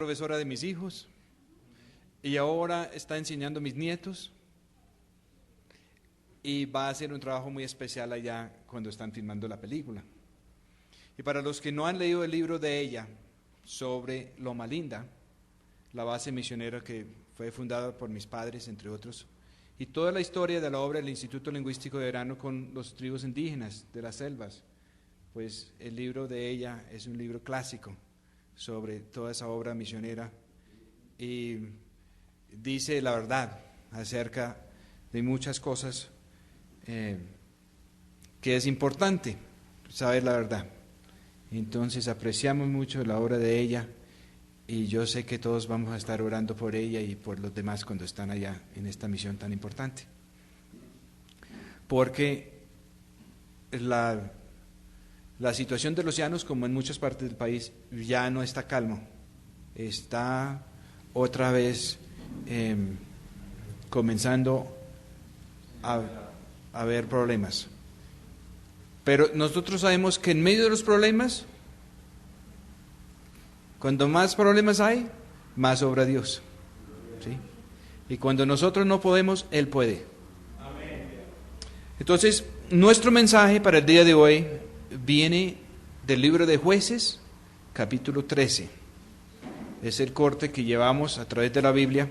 Profesora de mis hijos y ahora está enseñando a mis nietos y va a hacer un trabajo muy especial allá cuando están filmando la película. Y para los que no han leído el libro de ella sobre Loma Linda, la base misionera que fue fundada por mis padres, entre otros, y toda la historia de la obra del Instituto Lingüístico de Verano con los tribus indígenas de las selvas, pues el libro de ella es un libro clásico sobre toda esa obra misionera y dice la verdad acerca de muchas cosas que es importante saber la verdad. Entonces apreciamos mucho la obra de ella y yo sé que todos vamos a estar orando por ella y por los demás cuando están allá en esta misión tan importante, porque la situación de los llanos, como en muchas partes del país, ya no está calmo, está otra vez comenzando a haber problemas. Pero nosotros sabemos que en medio de los problemas, cuando más problemas hay, más obra Dios, ¿sí? Y cuando nosotros no podemos, Él puede. Entonces, nuestro mensaje para el día de hoy viene del libro de Jueces, capítulo 13. Es el corte que llevamos a través de la Biblia.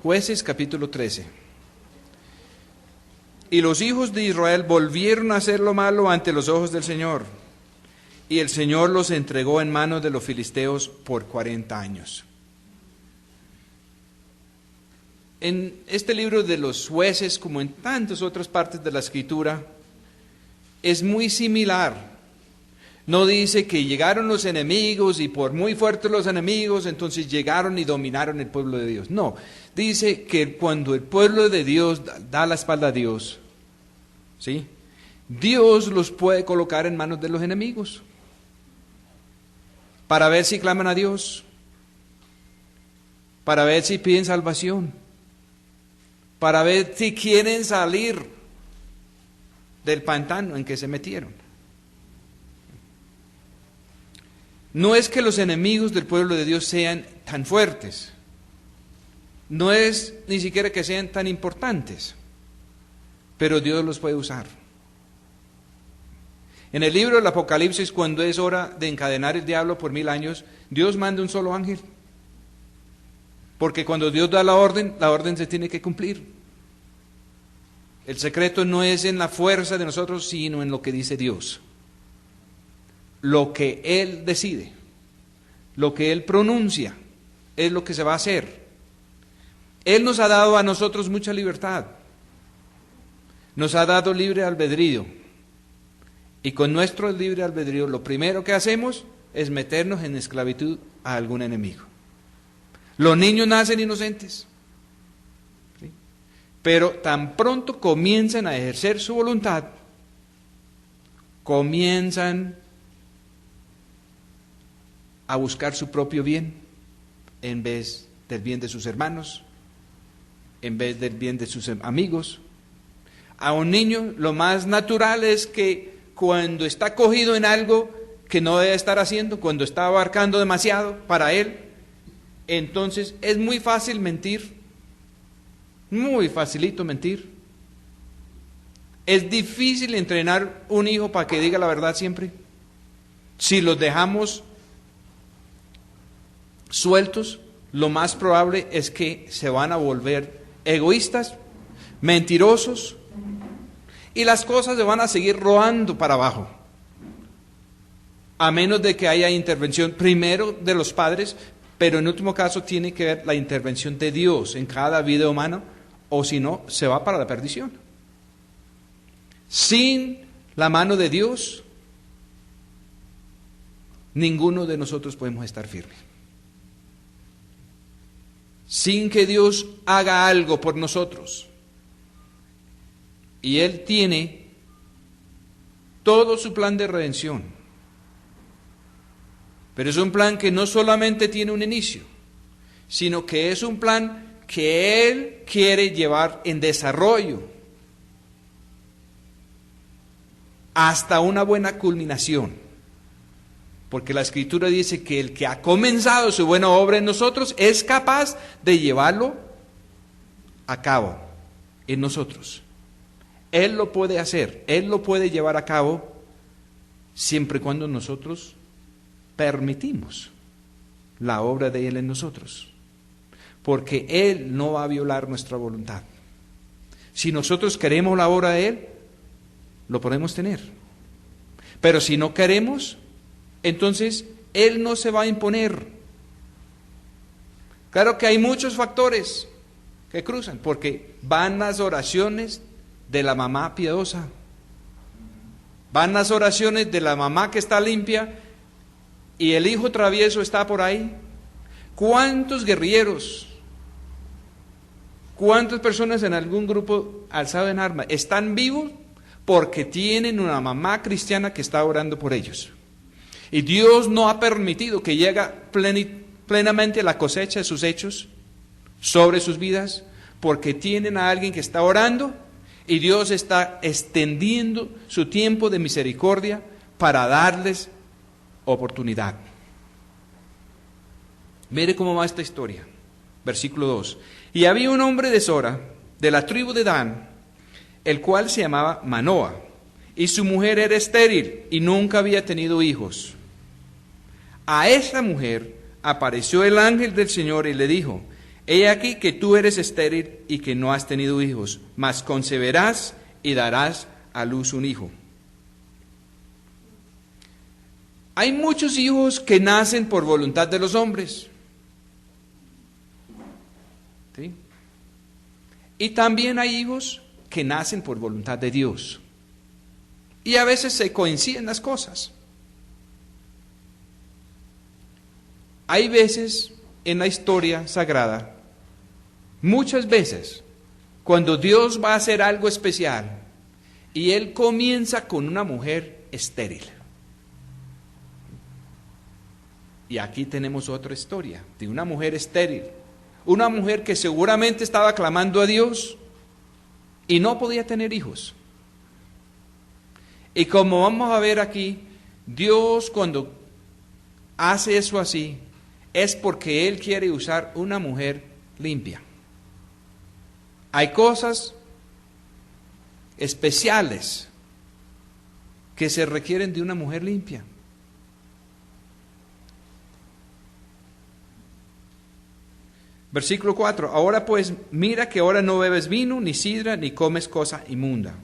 Jueces, capítulo 13. Y los hijos de Israel volvieron a hacer lo malo ante los ojos del Señor, y el Señor los entregó en manos de los filisteos por 40 años. En este libro de los Jueces, como en tantas otras partes de la Escritura, es muy similar. No dice que llegaron los enemigos y por muy fuertes los enemigos, entonces llegaron y dominaron el pueblo de Dios. No, dice que cuando el pueblo de Dios da la espalda a Dios, ¿sí?, Dios los puede colocar en manos de los enemigos para ver si claman a Dios, para ver si piden salvación, para ver si quieren salir del pantano en que se metieron. No es que los enemigos del pueblo de Dios sean tan fuertes, no es ni siquiera que sean tan importantes, pero Dios los puede usar. En el libro del Apocalipsis, cuando es hora de encadenar el diablo por 1000 años, Dios manda un solo ángel, porque cuando Dios da la orden se tiene que cumplir. El secreto no es en la fuerza de nosotros, sino en lo que dice Dios. Lo que Él decide, lo que Él pronuncia, es lo que se va a hacer. Él nos ha dado a nosotros mucha libertad, nos ha dado libre albedrío, y con nuestro libre albedrío lo primero que hacemos es meternos en esclavitud a algún enemigo. Los niños nacen inocentes, ¿sí?, pero tan pronto comienzan a ejercer su voluntad, comienzan a buscar su propio bien en vez del bien de sus hermanos, en vez del bien de sus amigos. A un niño lo más natural es que cuando está cogido en algo que no debe estar haciendo, cuando está abarcando demasiado para él, entonces es muy fácil mentir, muy facilito mentir. Es difícil entrenar un hijo para que diga la verdad siempre. Si los dejamos sueltos, lo más probable es que se van a volver egoístas, mentirosos, y las cosas se van a seguir rodando para abajo, a menos de que haya intervención primero de los padres, pero en último caso tiene que ver la intervención de Dios en cada vida humana, o si no, se va para la perdición. Sin la mano de Dios, ninguno de nosotros podemos estar firmes. Sin que Dios haga algo por nosotros. Y Él tiene todo su plan de redención. Pero es un plan que no solamente tiene un inicio, sino que es un plan que Él quiere llevar en desarrollo. hasta una buena culminación. Porque la Escritura dice que el que ha comenzado su buena obra en nosotros es capaz de llevarlo a cabo en nosotros. Él lo puede hacer, Él lo puede llevar a cabo siempre y cuando nosotros permitimos la obra de Él en nosotros. Porque Él no va a violar nuestra voluntad. Si nosotros queremos la obra de Él, lo podemos tener. Pero si no queremos, entonces Él no se va a imponer. Claro que hay muchos factores que cruzan, porque van las oraciones de la mamá piadosa, van las oraciones de la mamá que está limpia y el hijo travieso está por ahí. ¿Cuántos guerrilleros, cuántas personas en algún grupo alzado en armas están vivos porque tienen una mamá cristiana que está orando por ellos? Y Dios no ha permitido que llegue plenamente la cosecha de sus hechos sobre sus vidas, porque tienen a alguien que está orando y Dios está extendiendo su tiempo de misericordia para darles oportunidad. Mire cómo va esta historia. Versículo 2. Y había un hombre de Sora, de la tribu de Dan, el cual se llamaba Manoa, y su mujer era estéril y nunca había tenido hijos. A esa mujer apareció el ángel del Señor y le dijo: he aquí que tú eres estéril y que no has tenido hijos, mas concebirás y darás a luz un hijo. Hay muchos hijos que nacen por voluntad de los hombres, ¿sí? Y también hay hijos que nacen por voluntad de Dios. Y a veces se coinciden las cosas. Hay veces en la historia sagrada, muchas veces, cuando Dios va a hacer algo especial y Él comienza con una mujer estéril. Y aquí tenemos otra historia de una mujer estéril, una mujer que seguramente estaba clamando a Dios y no podía tener hijos. Y como vamos a ver aquí, Dios cuando hace eso así, es porque Él quiere usar una mujer limpia. Hay cosas especiales que se requieren de una mujer limpia. Versículo 4. Ahora pues, mira que ahora no bebes vino, ni sidra, ni comes cosa inmunda.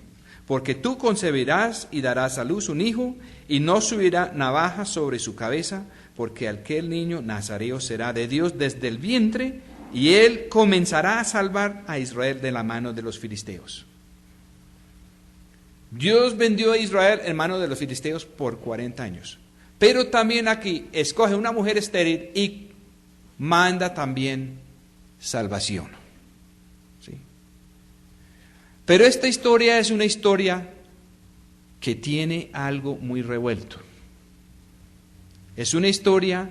Porque tú concebirás y darás a luz un hijo, y no subirá navaja sobre su cabeza, porque aquel niño nazareo será de Dios desde el vientre, y él comenzará a salvar a Israel de la mano de los filisteos. Dios vendió a Israel en manos de los filisteos por 40 años. Pero también aquí escoge una mujer estéril y manda también salvación. ¿Sí? Pero esta historia es una historia que tiene algo muy revuelto. Es una historia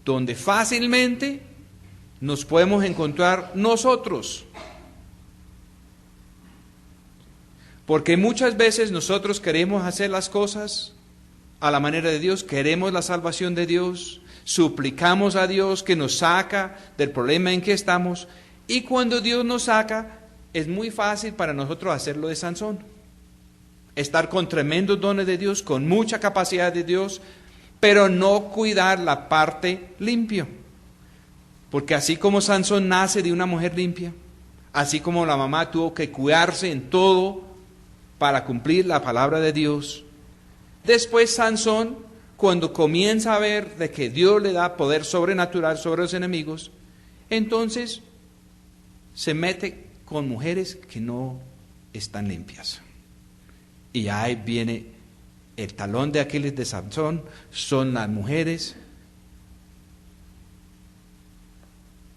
donde fácilmente nos podemos encontrar nosotros. Porque muchas veces nosotros queremos hacer las cosas a la manera de Dios, queremos la salvación de Dios, suplicamos a Dios que nos saca del problema en que estamos, y cuando Dios nos saca, es muy fácil para nosotros hacerlo de Sansón. Estar con tremendos dones de Dios, con mucha capacidad de Dios, pero no cuidar la parte limpia. Porque así como Sansón nace de una mujer limpia, así como la mamá tuvo que cuidarse en todo para cumplir la palabra de Dios, después Sansón, cuando comienza a ver de que Dios le da poder sobrenatural sobre los enemigos, entonces se mete con mujeres que no están limpias. Y ahí viene el talón de Aquiles de Sansón, son las mujeres.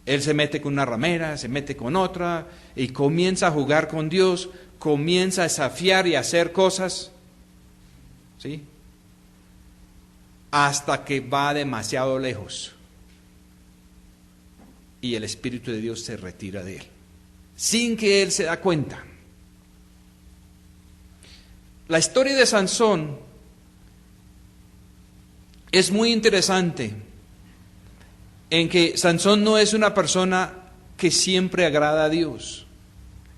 Él se mete con una ramera, se mete con otra, y comienza a jugar con Dios, comienza a desafiar y a hacer cosas, ¿sí? Hasta que va demasiado lejos. Y el Espíritu de Dios se retira de él, sin que él se da cuenta. La historia de Sansón es muy interesante en que Sansón no es una persona que siempre agrada a Dios.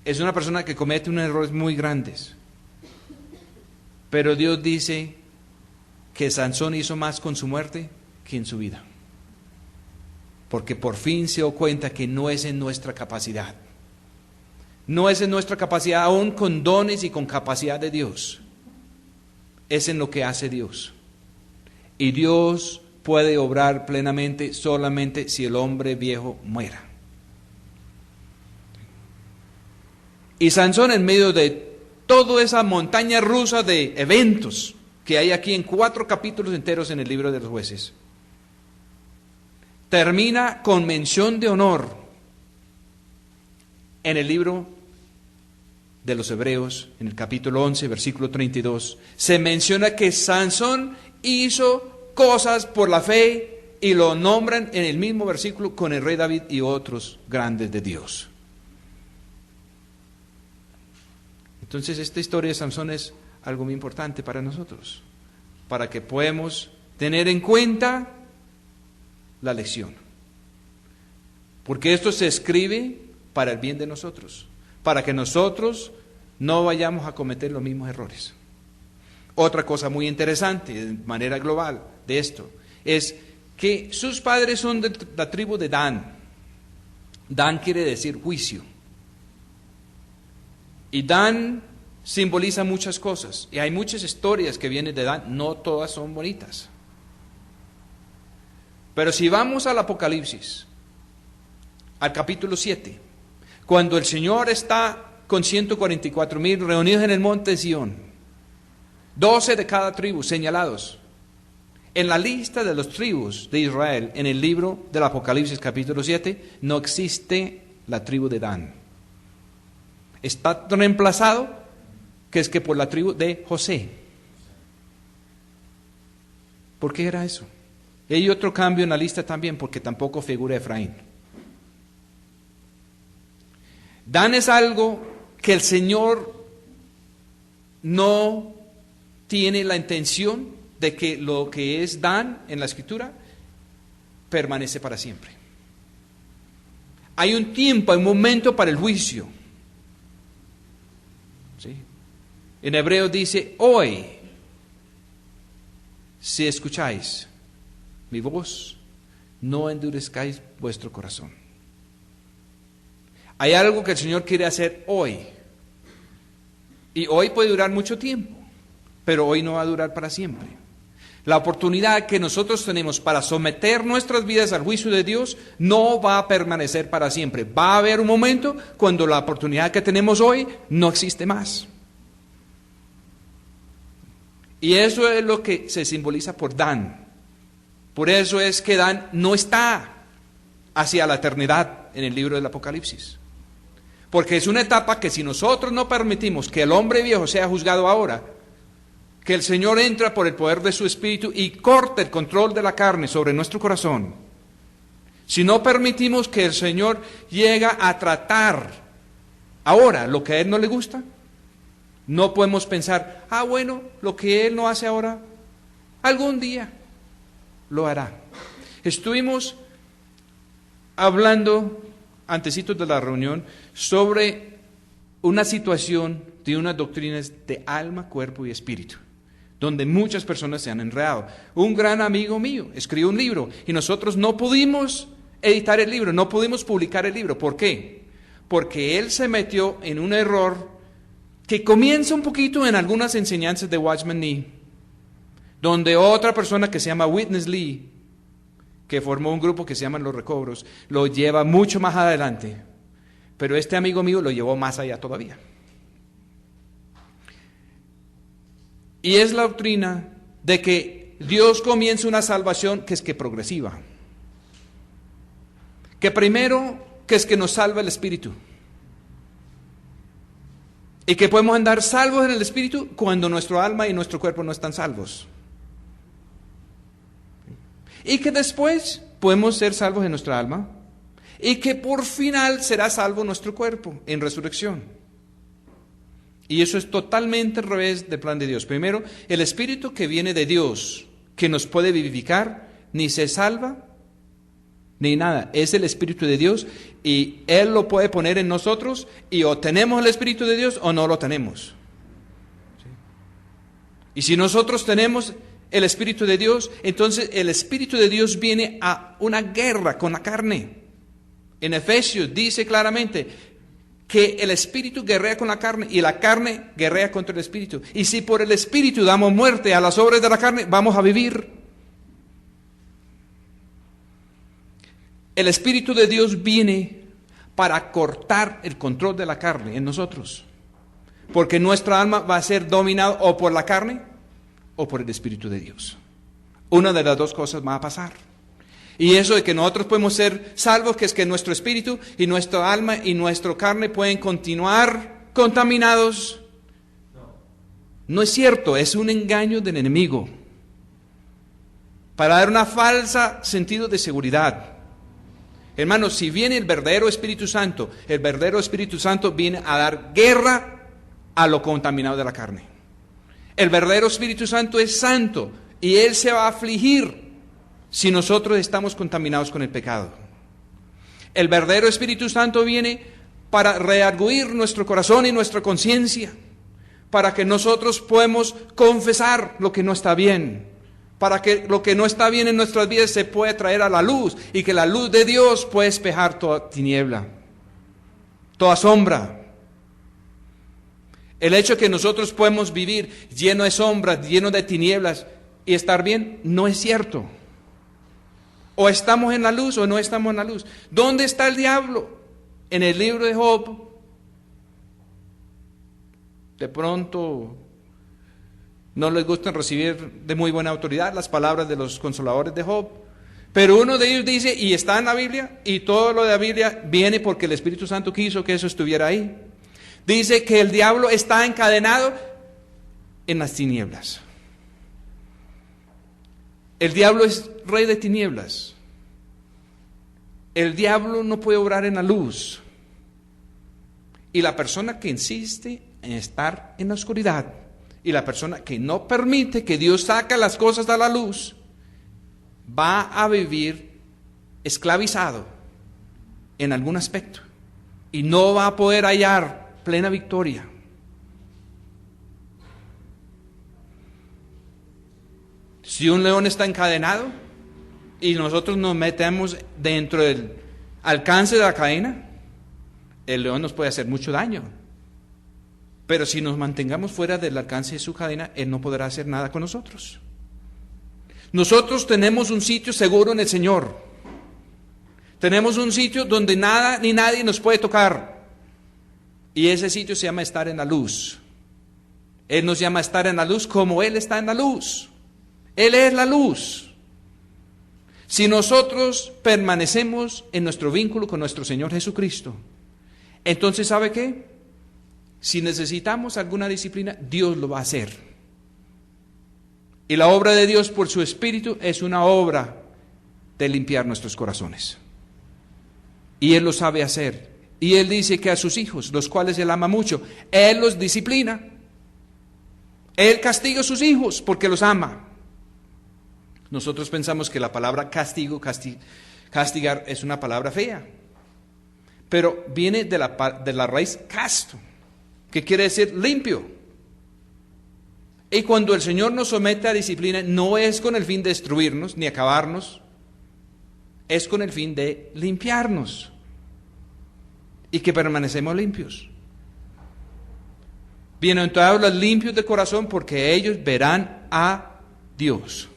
Es una persona que comete unos errores muy grandes. Pero Dios dice que Sansón hizo más con su muerte que en su vida. Porque por fin se dio cuenta que no es en nuestra capacidad. No es en nuestra capacidad, aún con dones y con capacidad de Dios. Es en lo que hace Dios. Y Dios puede obrar plenamente solamente si el hombre viejo muera. Y Sansón, en medio de toda esa montaña rusa de eventos que hay aquí en 4 capítulos enteros en el libro de los Jueces, termina con mención de honor en el libro de los Hebreos, en el capítulo 11, versículo 32. Se menciona que Sansón hizo cosas por la fe y lo nombran en el mismo versículo con el rey David y otros grandes de Dios. Entonces esta historia de Sansón es algo muy importante para nosotros, para que podamos tener en cuenta la lección. Porque esto se escribe para el bien de nosotros, para que nosotros no vayamos a cometer los mismos errores. Otra cosa muy interesante, de manera global, de esto, es que sus padres son de la tribu de Dan. Dan quiere decir juicio. Y Dan simboliza muchas cosas. Y hay muchas historias que vienen de Dan, no todas son bonitas. Pero si vamos al Apocalipsis, al capítulo 7, cuando el Señor está con 144,000 reunidos en el monte Sión, 12 de cada tribu señalados, en la lista de las tribus de Israel, en el libro del Apocalipsis capítulo 7, no existe la tribu de Dan. Está reemplazado, que es que por la tribu de José. ¿Por qué era eso? Y hay otro cambio en la lista también, porque tampoco figura Efraín. Dan es algo que el Señor no tiene la intención de que lo que es Dan en la Escritura permanece para siempre. Hay un tiempo, hay un momento para el juicio. ¿Sí? En hebreo dice, hoy, si escucháis mi voz, no endurezcáis vuestro corazón. Hay algo que el Señor quiere hacer hoy. Y hoy puede durar mucho tiempo, pero hoy no va a durar para siempre. La oportunidad que nosotros tenemos para someter nuestras vidas al juicio de Dios no va a permanecer para siempre. Va a haber un momento cuando la oportunidad que tenemos hoy no existe más. Y eso es lo que se simboliza por Dan. Por eso es que Dan no está hacia la eternidad en el libro del Apocalipsis. Porque es una etapa que si nosotros no permitimos que el hombre viejo sea juzgado ahora, que el Señor entra por el poder de su Espíritu y corte el control de la carne sobre nuestro corazón, si no permitimos que el Señor llegue a tratar ahora lo que a Él no le gusta, no podemos pensar, bueno, lo que Él no hace ahora, algún día lo hará. Estuvimos hablando antecitos de la reunión sobre una situación de unas doctrinas de alma, cuerpo y espíritu, donde muchas personas se han enredado. Un gran amigo mío escribió un libro y nosotros no pudimos editar el libro, no pudimos publicar el libro. ¿Por qué? Porque él se metió en un error que comienza un poquito en algunas enseñanzas de Watchman Nee, donde otra persona que se llama Witness Lee, que formó un grupo que se llama Los Recobros, lo lleva mucho más adelante. Pero este amigo mío lo llevó más allá todavía. Y es la doctrina de que Dios comienza una salvación que es que progresiva. Que primero, que es que nos salva el Espíritu. Y que podemos andar salvos en el Espíritu cuando nuestro alma y nuestro cuerpo no están salvos. Y que después podemos ser salvos en nuestra alma y que por final será salvo nuestro cuerpo en resurrección. Y eso es totalmente al revés del plan de Dios. Primero, el Espíritu que viene de Dios, que nos puede vivificar, ni se salva, ni nada. Es el Espíritu de Dios y Él lo puede poner en nosotros y o tenemos el Espíritu de Dios o no lo tenemos. ¿Sí? Y si nosotros tenemos el Espíritu de Dios, entonces el Espíritu de Dios viene a una guerra con la carne. En Efesios dice claramente que el Espíritu guerrea con la carne y la carne guerrea contra el Espíritu. Y si por el Espíritu damos muerte a las obras de la carne, vamos a vivir. El Espíritu de Dios viene para cortar el control de la carne en nosotros. Porque nuestra alma va a ser dominada o por la carne o por el Espíritu de Dios. Una de las dos cosas va a pasar. Y eso de que nosotros podemos ser salvos, que es que nuestro espíritu y nuestra alma y nuestra carne pueden continuar contaminados, no es cierto, es un engaño del enemigo para dar una falsa sentido de seguridad. Hermanos, si viene el verdadero Espíritu Santo viene a dar guerra a lo contaminado de la carne. El verdadero Espíritu Santo es santo y Él se va a afligir si nosotros estamos contaminados con el pecado. El verdadero Espíritu Santo viene para redarguir nuestro corazón y nuestra conciencia, para que nosotros podamos confesar lo que no está bien, para que lo que no está bien en nuestras vidas se pueda traer a la luz y que la luz de Dios pueda despejar toda tiniebla, toda sombra. El hecho de que nosotros podemos vivir lleno de sombras, lleno de tinieblas y estar bien, no es cierto. O estamos en la luz o no estamos en la luz. ¿Dónde está el diablo? En el libro de Job. De pronto no les gusta recibir de muy buena autoridad las palabras de los consoladores de Job. Pero uno de ellos dice, y está en la Biblia, y todo lo de la Biblia viene porque el Espíritu Santo quiso que eso estuviera ahí. Dice que el diablo está encadenado en las tinieblas. El diablo es rey de tinieblas. El diablo no puede obrar en la luz. Y la persona que insiste en estar en la oscuridad y la persona que no permite que Dios saque las cosas a la luz, va a vivir esclavizado en algún aspecto y no va a poder hallar plena victoria. Si un león está encadenado y nosotros nos metemos dentro del alcance de la cadena, el león nos puede hacer mucho daño. Pero si nos mantengamos fuera del alcance de su cadena, él no podrá hacer nada con nosotros. Nosotros tenemos un sitio seguro en el Señor. Tenemos un sitio donde nada ni nadie nos puede tocar. Y ese sitio se llama estar en la luz. Él nos llama a estar en la luz como Él está en la luz. Él es la luz. Si nosotros permanecemos en nuestro vínculo con nuestro Señor Jesucristo, entonces ¿sabe qué? Si necesitamos alguna disciplina, Dios lo va a hacer. Y la obra de Dios por su Espíritu es una obra de limpiar nuestros corazones. Y Él lo sabe hacer. Y Él dice que a sus hijos, los cuales Él ama mucho, Él los disciplina. Él castiga a sus hijos porque los ama. Nosotros pensamos que la palabra castigar es una palabra fea, pero viene de la raíz casto, que quiere decir limpio. Y cuando el Señor nos somete a disciplina, no es con el fin de destruirnos ni acabarnos, es con el fin de limpiarnos y que permanecemos limpios. Bienaventurados los limpios de corazón, porque ellos verán a Dios.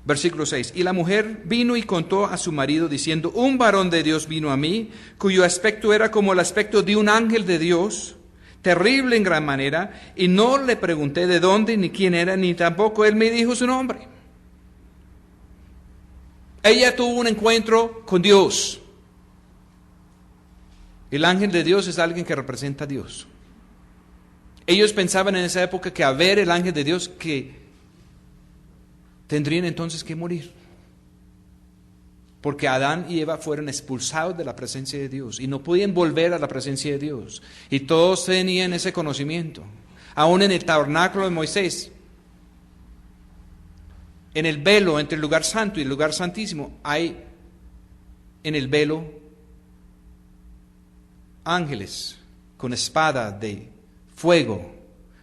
Versículo 6. Y la mujer vino y contó a su marido diciendo: un varón de Dios vino a mí, cuyo aspecto era como el aspecto de un ángel de Dios, terrible en gran manera, y no le pregunté de dónde ni quién era, ni tampoco él me dijo su nombre. Ella tuvo un encuentro con Dios. El ángel de Dios es alguien que representa a Dios. Ellos pensaban en esa época que a ver el ángel de Dios que tendrían entonces que morir. porque Adán y Eva fueron expulsados de la presencia de Dios y no podían volver a la presencia de Dios. Y todos tenían ese conocimiento. Aún en el tabernáculo de Moisés, en el velo entre el lugar santo y el lugar santísimo, hay en el velo ángeles con espada de fuego.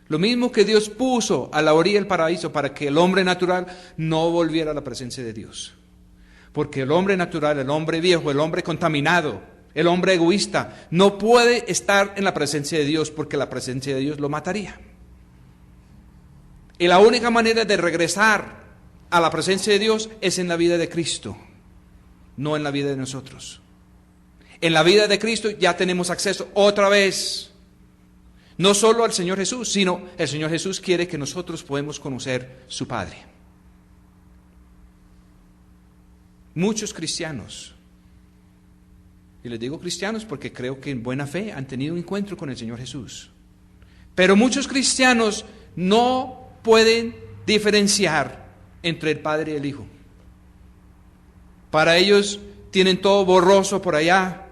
Lo mismo que Dios puso a la orilla del paraíso para que el hombre natural no volviera a la presencia de Dios. Porque el hombre natural, el hombre viejo, el hombre contaminado, el hombre egoísta, no puede estar en la presencia de Dios porque la presencia de Dios lo mataría. Y la única manera de regresar a la presencia de Dios es en la vida de Cristo, no en la vida de nosotros. En la vida de Cristo ya tenemos acceso otra vez, no solo al Señor Jesús, sino el Señor Jesús quiere que nosotros podamos conocer su Padre. Muchos cristianos, y les digo cristianos porque creo que en buena fe han tenido un encuentro con el Señor Jesús, pero muchos cristianos no pueden diferenciar entre el Padre y el Hijo. Para ellos tienen todo borroso por allá,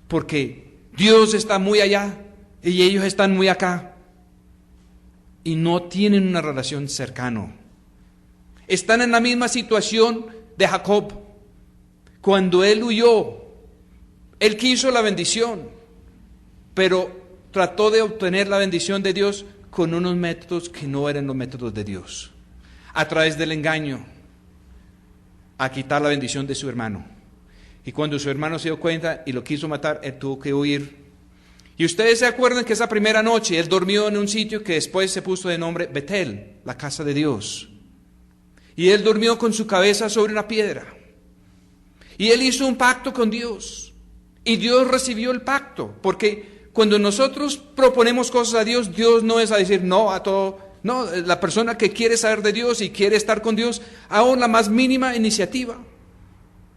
porque Dios está muy allá y ellos están muy acá, y no tienen una relación cercana. Están en la misma situación de Jacob. Cuando él huyó, él quiso la bendición, pero trató de obtener la bendición de Dios con unos métodos que no eran los métodos de Dios. A través del engaño, a quitar la bendición de su hermano. Y cuando su hermano se dio cuenta y lo quiso matar, él tuvo que huir. Y ustedes se acuerdan que esa primera noche él durmió en un sitio que después se puso de nombre Betel, la casa de Dios. Y él durmió con su cabeza sobre una piedra. Y él hizo un pacto con Dios. Y Dios recibió el pacto. Porque cuando nosotros proponemos cosas a Dios, Dios no es a decir no a todo. No, la persona que quiere saber de Dios y quiere estar con Dios, aún la más mínima iniciativa.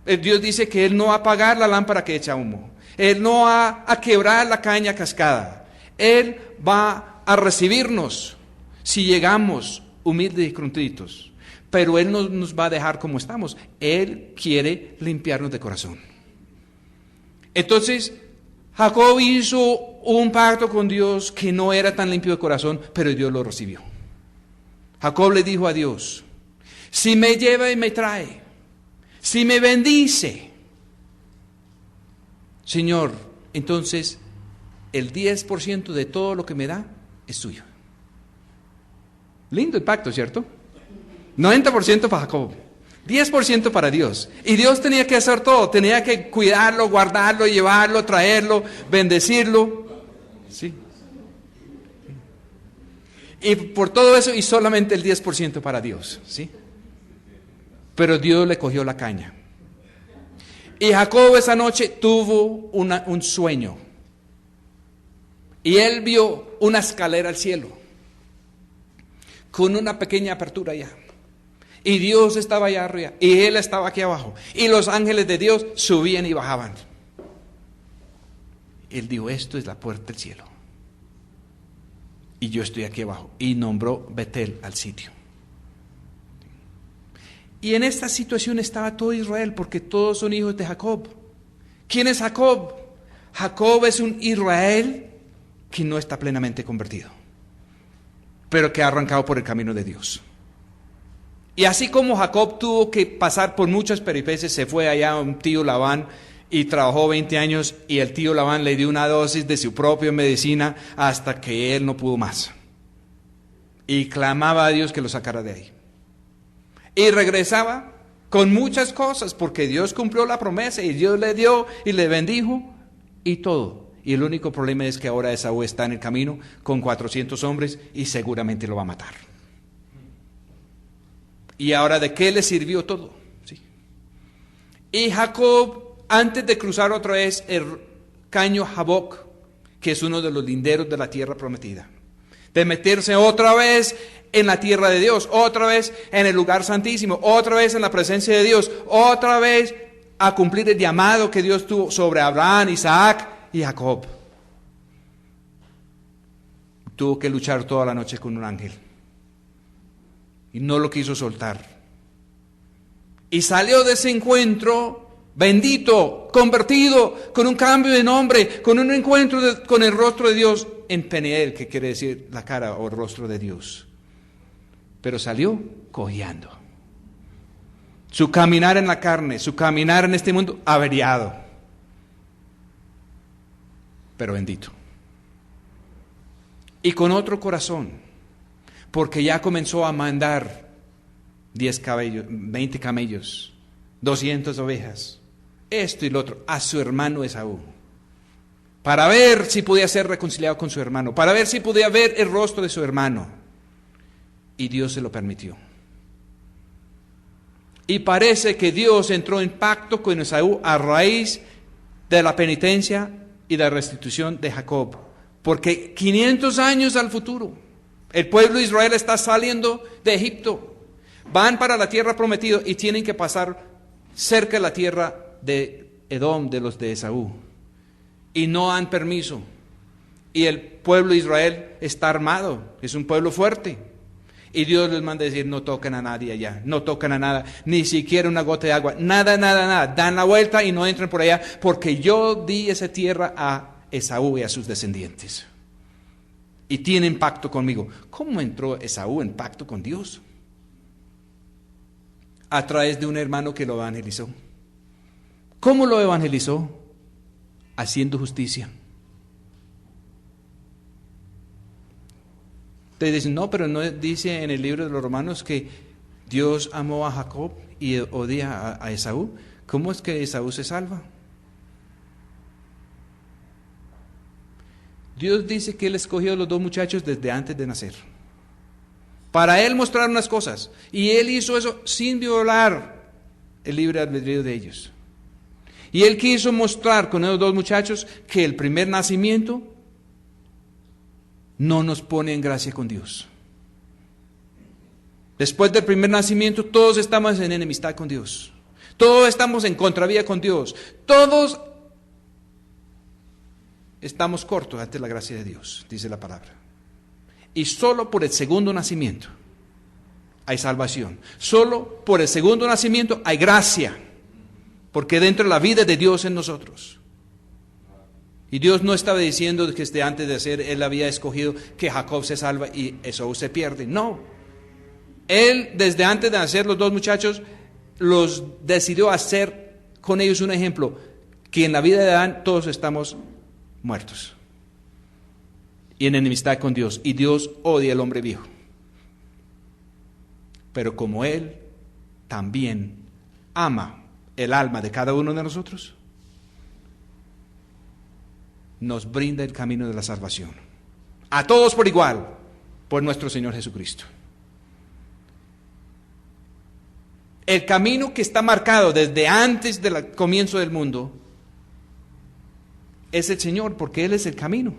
Dios dice que Él no va a apagar la lámpara que echa humo. Él no va a quebrar la caña cascada. Él va a recibirnos si llegamos humildes y contritos. Pero Él no nos va a dejar como estamos. Él quiere limpiarnos de corazón. Entonces, Jacob hizo un pacto con Dios que no era tan limpio de corazón, pero Dios lo recibió. Jacob le dijo a Dios, si me lleva y me trae, si me bendice, Señor, entonces el 10% de todo lo que me da es tuyo. Lindo el pacto, ¿cierto? 90% para Jacob, 10% para Dios. Y Dios tenía que hacer todo, tenía que cuidarlo, guardarlo, llevarlo, traerlo, bendecirlo. Sí. Y por todo eso, y solamente el 10% para Dios, ¿sí? Pero Dios le cogió la caña. Y Jacob esa noche tuvo un sueño. Y él vio una escalera al cielo, con una pequeña apertura allá. Y Dios estaba allá arriba, y Él estaba aquí abajo. Y los ángeles de Dios subían y bajaban. Él dijo, esto es la puerta del cielo. Y yo estoy aquí abajo. Y nombró Betel al sitio. Y en esta situación estaba todo Israel, porque todos son hijos de Jacob. ¿Quién es Jacob? Jacob es un Israel que no está plenamente convertido, pero que ha arrancado por el camino de Dios. Y así como Jacob tuvo que pasar por muchas peripecias, se fue allá a un tío Labán y trabajó 20 años y el tío Labán le dio una dosis de su propia medicina hasta que él no pudo más. Y clamaba a Dios que lo sacara de ahí. Y regresaba con muchas cosas porque Dios cumplió la promesa y Dios le dio y le bendijo y todo. Y el único problema es que ahora Esaú está en el camino con 400 hombres y seguramente lo va a matar. ¿Y ahora de qué le sirvió todo? ¿Sí? Y Jacob, antes de cruzar otra vez el caño Jaboc, que es uno de los linderos de la tierra prometida, de meterse otra vez en la tierra de Dios, otra vez en el lugar santísimo, otra vez en la presencia de Dios, otra vez a cumplir el llamado que Dios tuvo sobre Abraham, Isaac y Jacob. Tuvo que luchar toda la noche con un ángel. Y no lo quiso soltar. Y salió de ese encuentro bendito, convertido, con un cambio de nombre, con un encuentro con el rostro de Dios en Peniel, que quiere decir la cara o el rostro de Dios. Pero salió cojeando. Su caminar en la carne, su caminar en este mundo averiado. Pero bendito. Y con otro corazón, porque ya comenzó a mandar 10 camellos, 20 camellos, 200 ovejas, esto y lo otro, a su hermano Esaú, para ver si podía ser reconciliado con su hermano, para ver si podía ver el rostro de su hermano. Y Dios se lo permitió. Y parece que Dios entró en pacto con Esaú a raíz de la penitencia y la restitución de Jacob. Porque 500 años al futuro, el pueblo de Israel está saliendo de Egipto. Van para la tierra prometida y tienen que pasar cerca de la tierra de Edom, de los de Esaú. Y no dan permiso. Y el pueblo de Israel está armado, es un pueblo fuerte. Y Dios les manda a decir, no tocan a nadie allá, no tocan a nada, ni siquiera una gota de agua, nada, nada, nada. Dan la vuelta y no entran por allá, porque yo di esa tierra a Esaú y a sus descendientes. Y tienen pacto conmigo. ¿Cómo entró Esaú en pacto con Dios? A través de un hermano que lo evangelizó. ¿Cómo lo evangelizó? Haciendo justicia. Ustedes dicen, no, pero no dice en el libro de los Romanos que Dios amó a Jacob y odia a Esaú. ¿Cómo es que Esaú se salva? Dios dice que Él escogió a los dos muchachos desde antes de nacer, para Él mostrar unas cosas, y Él hizo eso sin violar el libre albedrío de ellos. Y Él quiso mostrar con esos dos muchachos que el primer nacimiento no nos pone en gracia con Dios. Después del primer nacimiento todos estamos en enemistad con Dios, todos estamos en contravía con Dios, todos estamos cortos ante la gracia de Dios, dice la palabra. Y solo por el segundo nacimiento hay salvación, solo por el segundo nacimiento hay gracia, porque dentro de la vida de Dios en nosotros. Y Dios no estaba diciendo que desde antes de hacer, Él había escogido que Jacob se salva y Esaú se pierde. No. Él, desde antes de hacer los dos muchachos, los decidió hacer con ellos un ejemplo, que en la vida de Adán todos estamos muertos y en enemistad con Dios. Y Dios odia al hombre viejo. Pero como Él también ama el alma de cada uno de nosotros, nos brinda el camino de la salvación. A todos por igual, por nuestro Señor Jesucristo. El camino que está marcado desde antes del comienzo del mundo es el Señor, porque Él es el camino.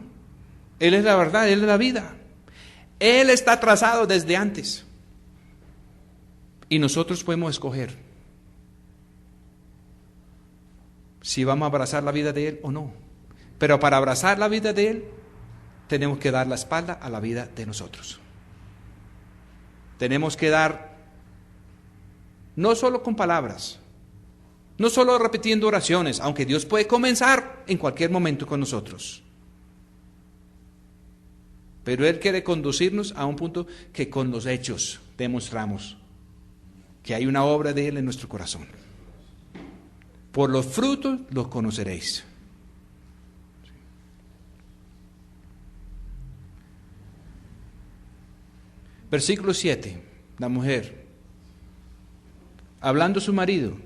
Él es la verdad, Él es la vida. Él está trazado desde antes. Y nosotros podemos escoger si vamos a abrazar la vida de Él o no. Pero para abrazar la vida de Él, tenemos que dar la espalda a la vida de nosotros. Tenemos que dar, no solo con palabras, no solo repitiendo oraciones, aunque Dios puede comenzar en cualquier momento con nosotros. Pero Él quiere conducirnos a un punto que con los hechos demostramos que hay una obra de Él en nuestro corazón. Por los frutos los conoceréis. Versículo 7, la mujer, hablando a su marido,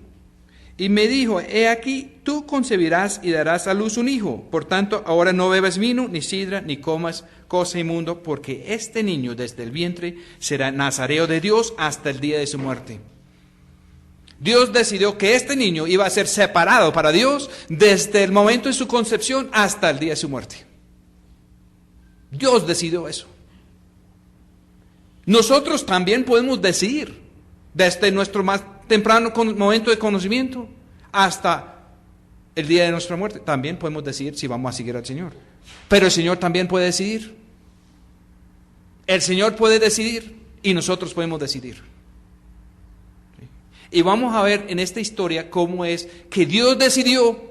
y me dijo, he aquí, tú concebirás y darás a luz un hijo, por tanto, ahora no bebas vino, ni sidra, ni comas cosa inmundo, porque este niño desde el vientre será nazareo de Dios hasta el día de su muerte. Dios decidió que este niño iba a ser separado para Dios desde el momento de su concepción hasta el día de su muerte. Dios decidió eso. Nosotros también podemos decidir, desde nuestro más temprano momento de conocimiento hasta el día de nuestra muerte, también podemos decidir si vamos a seguir al Señor. Pero el Señor también puede decidir. El Señor puede decidir y nosotros podemos decidir. Y vamos a ver en esta historia cómo es que Dios decidió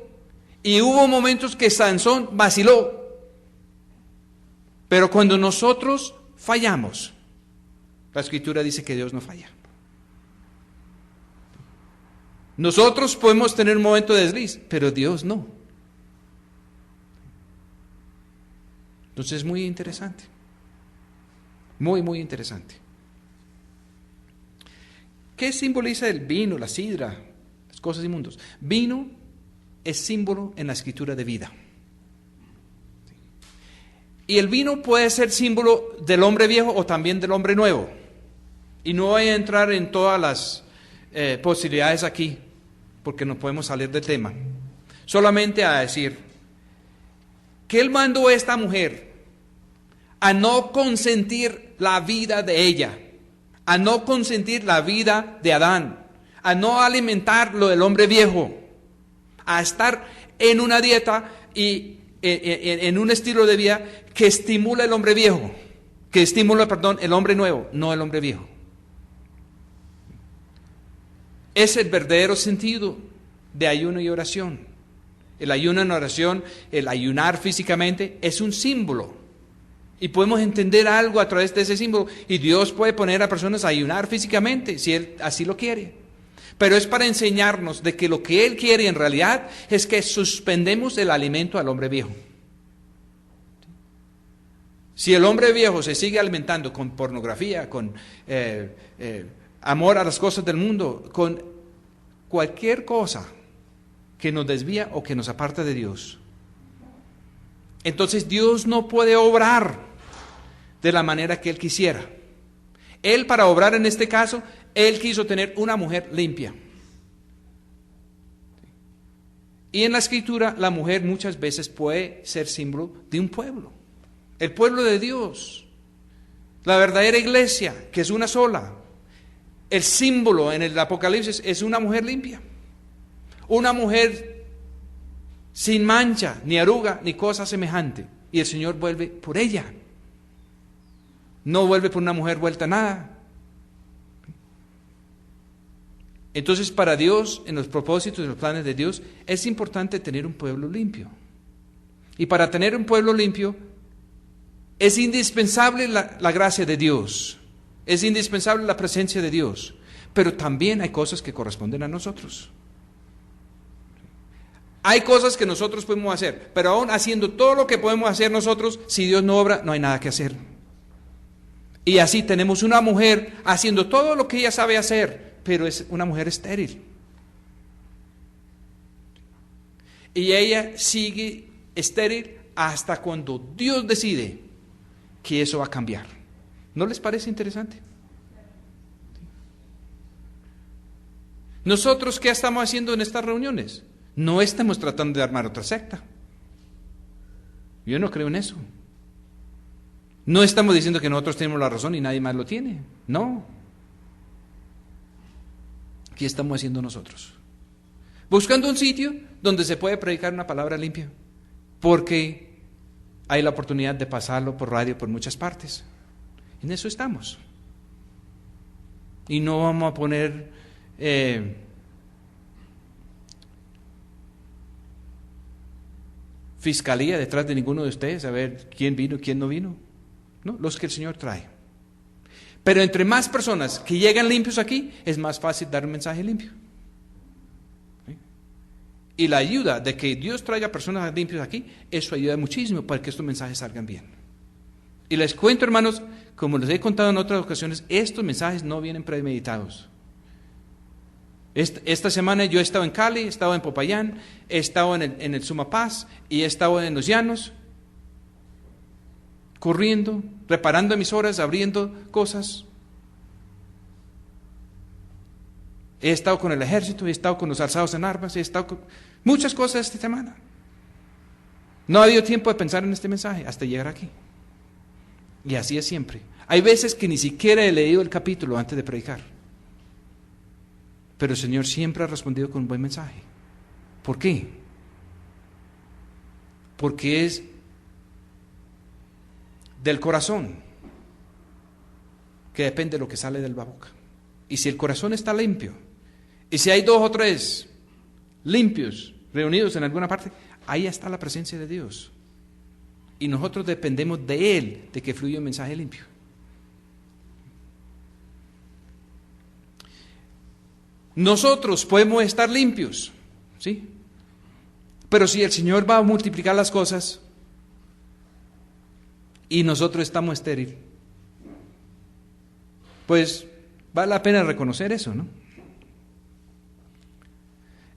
y hubo momentos que Sansón vaciló. Pero cuando nosotros fallamos, la Escritura dice que Dios no falla. Nosotros podemos tener un momento de desliz, pero Dios no. Entonces es muy interesante. Muy, muy interesante. ¿Qué simboliza el vino, la sidra, las cosas inmundas? Vino es símbolo en la Escritura de vida. Y el vino puede ser símbolo del hombre viejo o también del hombre nuevo. Y no voy a entrar en todas las posibilidades aquí, porque no podemos salir del tema. Solamente a decir que Él mandó a esta mujer a no consentir la vida de ella, a no consentir la vida de Adán, a no alimentar lo del hombre viejo, a estar en una dieta y en un estilo de vida que estimula el hombre viejo, que estimula, el hombre nuevo, no el hombre viejo. Es el verdadero sentido de ayuno y oración. El ayuno en oración, el ayunar físicamente, es un símbolo. Y podemos entender algo a través de ese símbolo. Y Dios puede poner a personas a ayunar físicamente, si Él así lo quiere. Pero es para enseñarnos de que lo que Él quiere en realidad es que suspendemos el alimento al hombre viejo. Si el hombre viejo se sigue alimentando con pornografía, con amor a las cosas del mundo, con cualquier cosa que nos desvía o que nos aparta de Dios, entonces Dios no puede obrar de la manera que Él quisiera. Él, para obrar en este caso, Él quiso tener una mujer limpia. Y en la Escritura, la mujer muchas veces puede ser símbolo de un pueblo. El pueblo de Dios. La verdadera iglesia, que es una sola. El símbolo en el Apocalipsis es una mujer limpia. Una mujer sin mancha, ni arruga, ni cosa semejante. Y el Señor vuelve por ella. No vuelve por una mujer vuelta a nada. Entonces, para Dios, en los propósitos y los planes de Dios, es importante tener un pueblo limpio. Y para tener un pueblo limpio, es indispensable la gracia de Dios. Es indispensable la presencia de Dios. Pero también hay cosas que corresponden a nosotros. Hay cosas que nosotros podemos hacer, pero aún haciendo todo lo que podemos hacer nosotros, si Dios no obra, no hay nada que hacer. Y así tenemos una mujer haciendo todo lo que ella sabe hacer, pero es una mujer estéril. Y ella sigue estéril hasta cuando Dios decide que eso va a cambiar. ¿No les parece interesante? Nosotros, ¿qué estamos haciendo en estas reuniones? No estamos tratando de armar otra secta. Yo no creo en eso. No estamos diciendo que nosotros tenemos la razón y nadie más lo tiene. No. ¿Qué estamos haciendo nosotros? Buscando un sitio donde se puede predicar una palabra limpia. Porque hay la oportunidad de pasarlo por radio por muchas partes. En eso estamos. Y no vamos a poner fiscalía detrás de ninguno de ustedes a ver quién vino y quién no vino. No, los que el Señor trae. Pero entre más personas que llegan limpios aquí, es más fácil dar un mensaje limpio. ¿Sí? Y la ayuda de que Dios traiga personas limpias aquí, eso ayuda muchísimo para que estos mensajes salgan bien. Y les cuento, hermanos, como les he contado en otras ocasiones, estos mensajes no vienen premeditados. Esta semana yo he estado en Cali, he estado en Popayán, he estado en el Sumapaz y he estado en los llanos, corriendo, reparando emisoras, abriendo cosas. He estado con el ejército, he estado con los alzados en armas, he estado con muchas cosas esta semana. No ha habido tiempo de pensar en este mensaje hasta llegar aquí. Y así es siempre. Hay veces que ni siquiera he leído el capítulo antes de predicar. Pero el Señor siempre ha respondido con un buen mensaje. ¿Por qué? Porque es del corazón que depende de lo que sale de la boca. Y si el corazón está limpio, Y si hay 2 o 3 limpios reunidos en alguna parte, ahí está la presencia de Dios. Y nosotros dependemos de Él, de que fluya un mensaje limpio. Nosotros podemos estar limpios, ¿sí? Pero si el Señor va a multiplicar las cosas y nosotros estamos estériles, pues vale la pena reconocer eso, ¿no?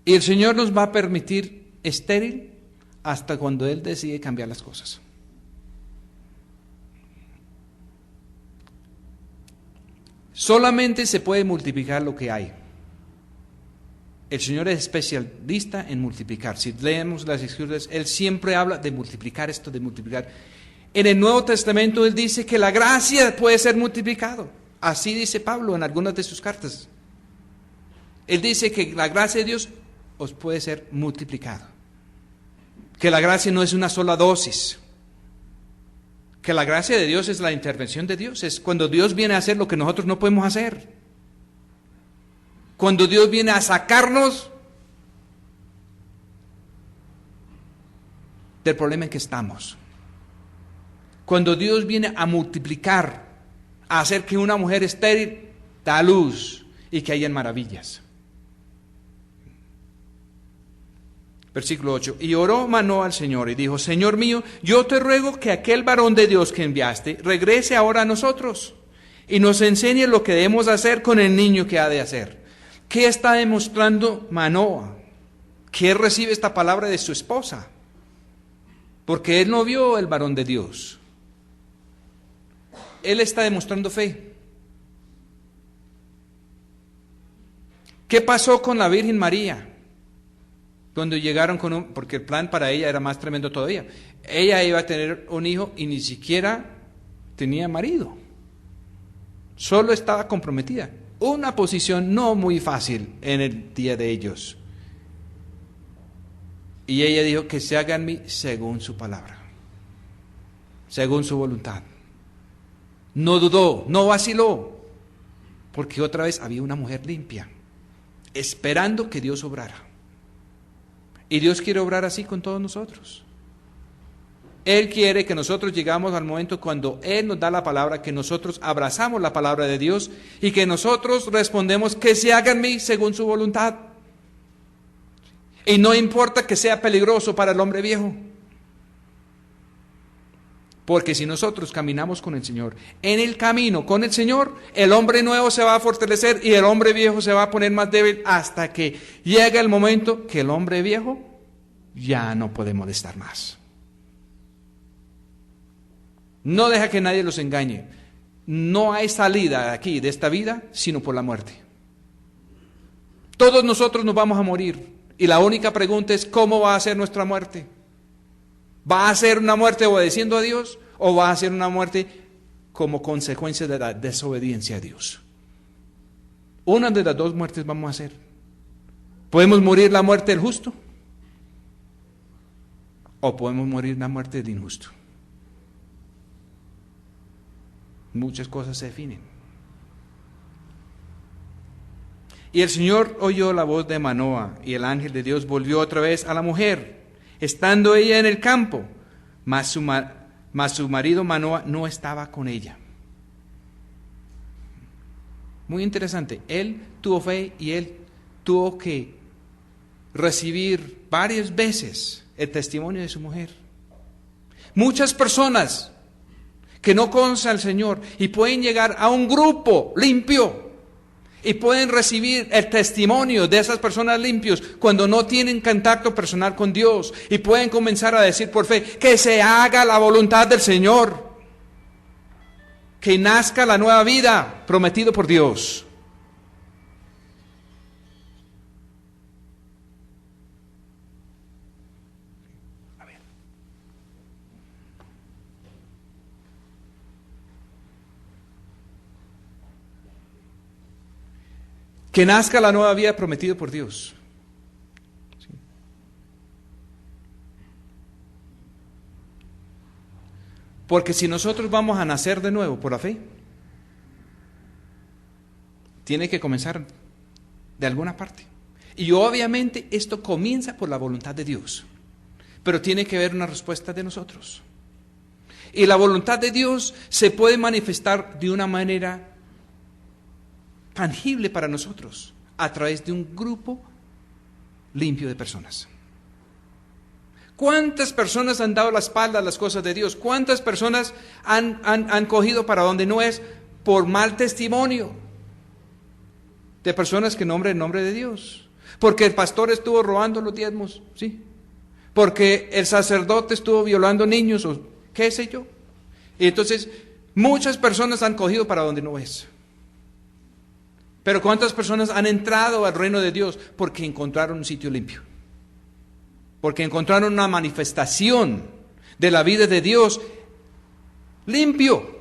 Y el Señor nos va a permitir estéril hasta cuando Él decide cambiar las cosas. Solamente se puede multiplicar lo que hay. El Señor es especialista en multiplicar. Si leemos las Escrituras, Él siempre habla de multiplicar esto, de multiplicar. En el Nuevo Testamento Él dice que la gracia puede ser multiplicado. Así dice Pablo en algunas de sus cartas. Él dice que la gracia de Dios os puede ser multiplicado. Que la gracia no es una sola dosis. Que la gracia de Dios es la intervención de Dios. Es cuando Dios viene a hacer lo que nosotros no podemos hacer. Cuando Dios viene a sacarnos del problema en que estamos. Cuando Dios viene a multiplicar, a hacer que una mujer estéril da luz y que hayan maravillas. Versículo 8. Y oró Manoah al Señor y dijo: Señor mío, yo te ruego que aquel varón de Dios que enviaste regrese ahora a nosotros y nos enseñe lo que debemos hacer con el niño que ha de hacer. ¿Qué está demostrando Manoah? Que él recibe esta palabra de su esposa, porque él no vio el varón de Dios. Él está demostrando fe. ¿Qué pasó con la Virgen María? Cuando llegaron porque el plan para ella era más tremendo todavía. Ella iba a tener un hijo y ni siquiera tenía marido. Solo estaba comprometida. Una posición no muy fácil en el día de ellos. Y ella dijo: que se haga en mí según su palabra, según su voluntad. No dudó, no vaciló, porque otra vez había una mujer limpia, esperando que Dios obrara. Y Dios quiere obrar así con todos nosotros. Él quiere que nosotros llegamos al momento cuando Él nos da la palabra, que nosotros abrazamos la palabra de Dios y que nosotros respondemos: que se haga en mí según su voluntad. Y no importa que sea peligroso para el hombre viejo. Porque si nosotros caminamos con el Señor, en el camino con el Señor, el hombre nuevo se va a fortalecer y el hombre viejo se va a poner más débil hasta que llegue el momento que el hombre viejo ya no puede molestar más. No deja que nadie los engañe. No hay salida de aquí, de esta vida, sino por la muerte. Todos nosotros nos vamos a morir. Y la única pregunta es: ¿cómo va a ser nuestra muerte? ¿Va a ser una muerte obedeciendo a Dios? ¿O va a ser una muerte como consecuencia de la desobediencia a Dios? Una de las dos muertes vamos a hacer. ¿Podemos morir la muerte del justo? ¿O podemos morir la muerte del injusto? Muchas cosas se definen. Y el Señor oyó la voz de Manoah, y el ángel de Dios volvió otra vez a la mujer, estando ella en el campo, mas su marido Manoah no estaba con ella. Muy interesante. Él tuvo fe y él tuvo que recibir varias veces el testimonio de su mujer. Muchas personas que no conocen al Señor y pueden llegar a un grupo limpio y pueden recibir el testimonio de esas personas limpios cuando no tienen contacto personal con Dios, y pueden comenzar a decir por fe: que se haga la voluntad del Señor, que nazca la nueva vida prometido por Dios. Que nazca la nueva vida prometida por Dios. ¿Sí? Porque si nosotros vamos a nacer de nuevo por la fe, tiene que comenzar de alguna parte. Y obviamente esto comienza por la voluntad de Dios, pero tiene que haber una respuesta de nosotros. Y la voluntad de Dios se puede manifestar de una manera tangible para nosotros, a través de un grupo limpio de personas. ¿Cuántas personas han dado la espalda a las cosas de Dios? ¿Cuántas personas han cogido para donde no es por mal testimonio de personas que nombran el nombre de Dios? Porque el pastor estuvo robando los diezmos, ¿sí? Porque el sacerdote estuvo violando niños, o qué sé yo. Y entonces muchas personas han cogido para donde no es. Pero ¿cuántas personas han entrado al reino de Dios? Porque encontraron un sitio limpio. Porque encontraron una manifestación de la vida de Dios limpio.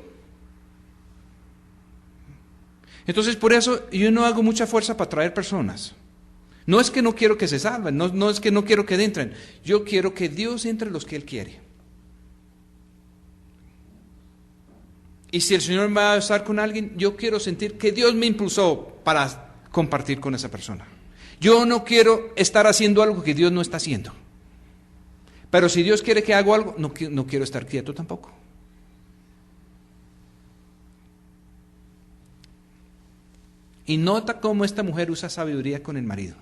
Entonces por eso yo no hago mucha fuerza para traer personas. No es que no quiero que se salven, no es que no quiero que entren. Yo quiero que Dios entre los que Él quiere. Y si el Señor me va a estar con alguien, yo quiero sentir que Dios me impulsó para compartir con esa persona. Yo no quiero estar haciendo algo que Dios no está haciendo. Pero si Dios quiere que haga algo, no quiero estar quieto tampoco. Y nota cómo esta mujer usa sabiduría con el marido.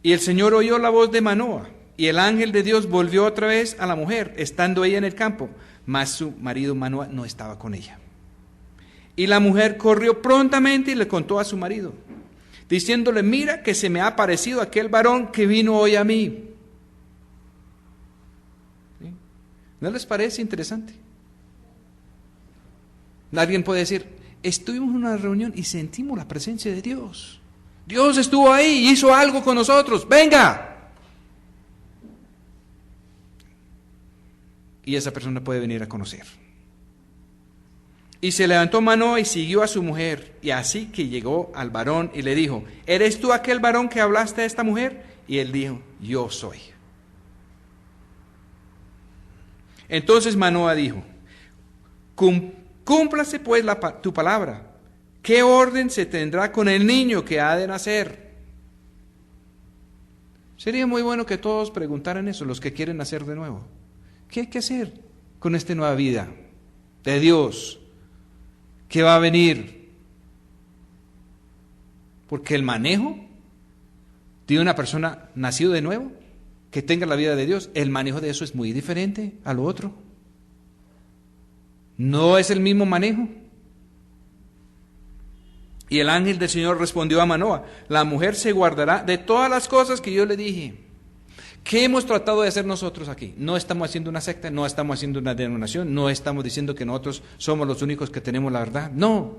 Y el Señor oyó la voz de Manoa, y el ángel de Dios volvió otra vez a la mujer, estando ella en el campo, mas su marido Manoa no estaba con ella. Y la mujer corrió prontamente y le contó a su marido, diciéndole, mira que se me ha aparecido aquel varón que vino hoy a mí. ¿Sí? ¿No les parece interesante? Alguien puede decir, estuvimos en una reunión y sentimos la presencia de Dios. Dios estuvo ahí y hizo algo con nosotros. ¡Venga! Y esa persona puede venir a conocer. Y se levantó Manoa y siguió a su mujer. Y así que llegó al varón y le dijo, ¿eres tú aquel varón que hablaste a esta mujer? Y él dijo, yo soy. Entonces Manoa dijo, cúmplase pues tu palabra. ¿Qué orden se tendrá con el niño que ha de nacer? Sería muy bueno que todos preguntaran eso, los que quieren nacer de nuevo. ¿Qué hay que hacer con esta nueva vida de Dios que va a venir? Porque el manejo de una persona nacido de nuevo, que tenga la vida de Dios, el manejo de eso es muy diferente a lo otro. No es el mismo manejo. Y el ángel del Señor respondió a Manoa, la mujer se guardará de todas las cosas que yo le dije. ¿Qué hemos tratado de hacer nosotros aquí? No estamos haciendo una secta, no estamos haciendo una denominación, no estamos diciendo que nosotros somos los únicos que tenemos la verdad. No.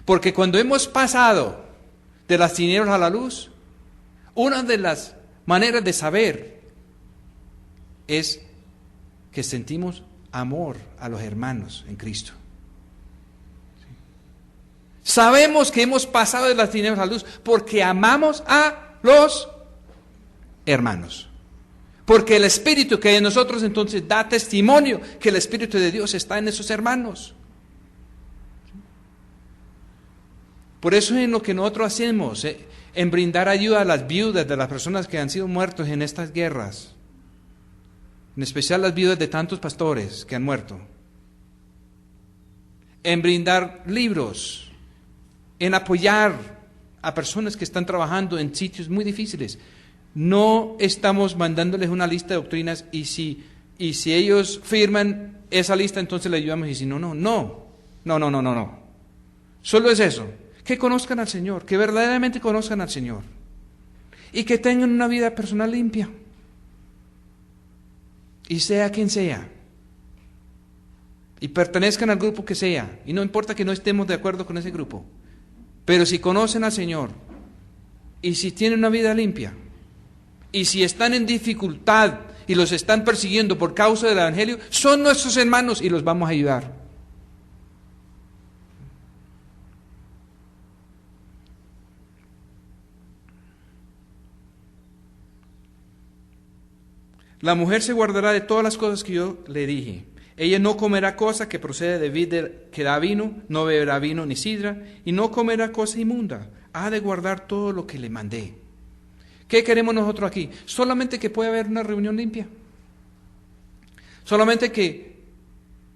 Porque cuando hemos pasado de las tinieblas a la luz, una de las maneras de saber es que sentimos amor a los hermanos en Cristo. Sabemos que hemos pasado de las tinieblas a la luz porque amamos a los hermanos. Porque el Espíritu que hay en nosotros entonces da testimonio que el Espíritu de Dios está en esos hermanos. Por eso en lo que nosotros hacemos, en brindar ayuda a las viudas de las personas que han sido muertos en estas guerras, en especial las viudas de tantos pastores que han muerto, en brindar libros, en apoyar a personas que están trabajando en sitios muy difíciles. No estamos mandándoles una lista de doctrinas y si ellos firman esa lista, entonces le ayudamos y si no. Solo es eso, que conozcan al Señor, que verdaderamente conozcan al Señor y que tengan una vida personal limpia. Y sea quien sea. Y pertenezcan al grupo que sea. Y no importa que no estemos de acuerdo con ese grupo. Pero si conocen al Señor, y si tienen una vida limpia, y si están en dificultad y los están persiguiendo por causa del Evangelio, son nuestros hermanos y los vamos a ayudar. La mujer se guardará de todas las cosas que yo le dije. Ella no comerá cosa que procede de vid que da vino, no beberá vino ni sidra, y no comerá cosa inmunda. Ha de guardar todo lo que le mandé. ¿Qué queremos nosotros aquí? Solamente que pueda haber una reunión limpia. Solamente que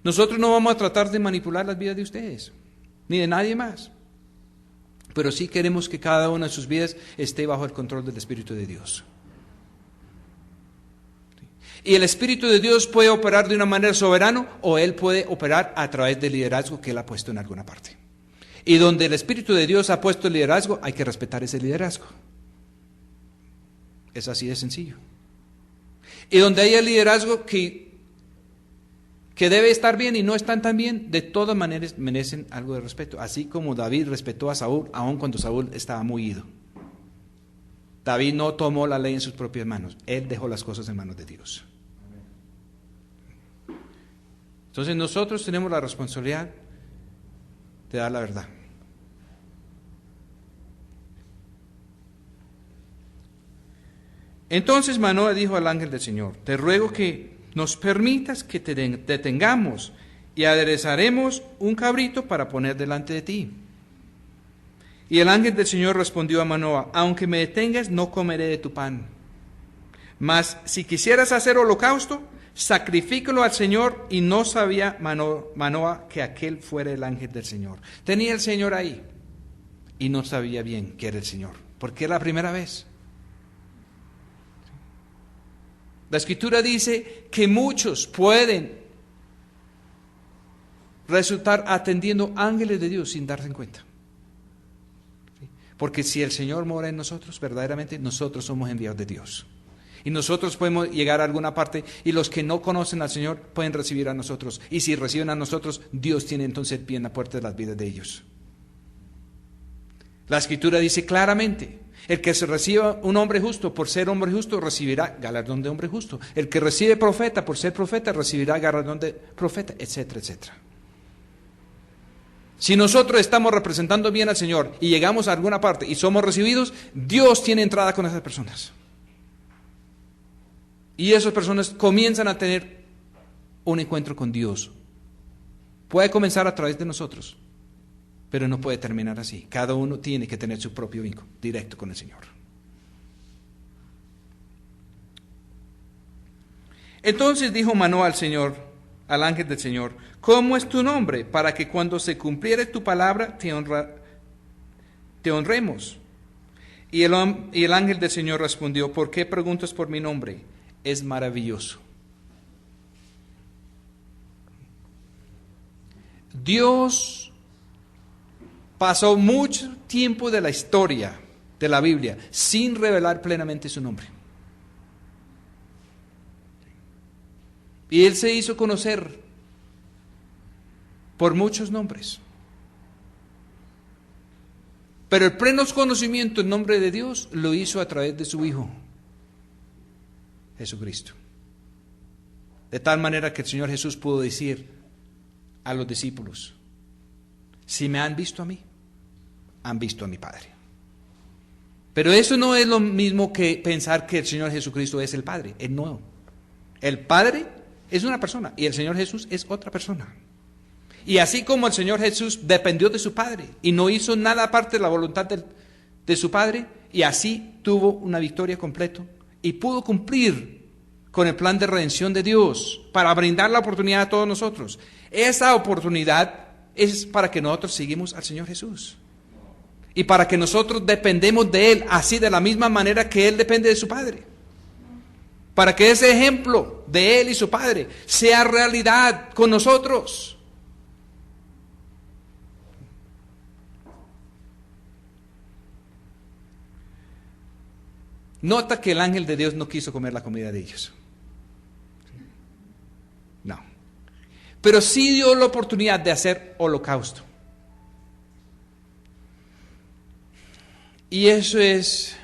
nosotros no vamos a tratar de manipular las vidas de ustedes, ni de nadie más. Pero sí queremos que cada una de sus vidas esté bajo el control del Espíritu de Dios. Y el Espíritu de Dios puede operar de una manera soberana o Él puede operar a través del liderazgo que Él ha puesto en alguna parte. Y donde el Espíritu de Dios ha puesto el liderazgo, hay que respetar ese liderazgo. Es así de sencillo. Y donde haya liderazgo que debe estar bien y no están tan bien, de todas maneras merecen algo de respeto. Así como David respetó a Saúl, aun cuando Saúl estaba muy ido. David no tomó la ley en sus propias manos. Él dejó las cosas en manos de Dios. Entonces nosotros tenemos la responsabilidad de dar la verdad. Entonces Manoah dijo al ángel del Señor: te ruego que nos permitas que te detengamos y aderezaremos un cabrito para poner delante de ti. Y el ángel del Señor respondió a Manoah: aunque me detengas, no comeré de tu pan. Mas si quisieras hacer holocausto, sacrifícalo al Señor. Y no sabía Manoah que aquel fuera el ángel del Señor. Tenía el Señor ahí y no sabía bien que era el Señor, porque era la primera vez. La Escritura dice que muchos pueden resultar atendiendo ángeles de Dios sin darse cuenta. Porque si el Señor mora en nosotros, verdaderamente nosotros somos enviados de Dios. Y nosotros podemos llegar a alguna parte y los que no conocen al Señor pueden recibir a nosotros. Y si reciben a nosotros, Dios tiene entonces el pie en la puerta de las vidas de ellos. La Escritura dice claramente: el que se reciba un hombre justo por ser hombre justo recibirá galardón de hombre justo. El que recibe profeta por ser profeta recibirá galardón de profeta, etcétera, etcétera. Si nosotros estamos representando bien al Señor y llegamos a alguna parte y somos recibidos, Dios tiene entrada con esas personas. Y esas personas comienzan a tener un encuentro con Dios. Puede comenzar a través de nosotros, pero no puede terminar así. Cada uno tiene que tener su propio vínculo directo con el Señor. Entonces dijo Manoah al Señor, al ángel del Señor: ¿cómo es tu nombre? Para que cuando se cumpliere tu palabra te honremos. Y el ángel del Señor respondió: ¿por qué preguntas por mi nombre? Es maravilloso. Dios pasó mucho tiempo de la historia de la Biblia sin revelar plenamente su nombre. Y Él se hizo conocer por muchos nombres. Pero el pleno conocimiento en nombre de Dios lo hizo a través de su Hijo, Jesucristo. De tal manera que el Señor Jesús pudo decir a los discípulos: si me han visto a mí, han visto a mi Padre. Pero eso no es lo mismo que pensar que el Señor Jesucristo es el Padre. Él no. El Padre es una persona y el Señor Jesús es otra persona. Y así como el Señor Jesús dependió de su Padre y no hizo nada aparte de la voluntad de su Padre, y así tuvo una victoria completa y pudo cumplir con el plan de redención de Dios para brindar la oportunidad a todos nosotros. Esa oportunidad es para que nosotros seguimos al Señor Jesús y para que nosotros dependemos de Él, así de la misma manera que Él depende de su Padre, para que ese ejemplo de Él y su Padre sea realidad con nosotros. Nota que el ángel de Dios no quiso comer la comida de ellos. No. Pero sí dio la oportunidad de hacer holocausto. Y eso es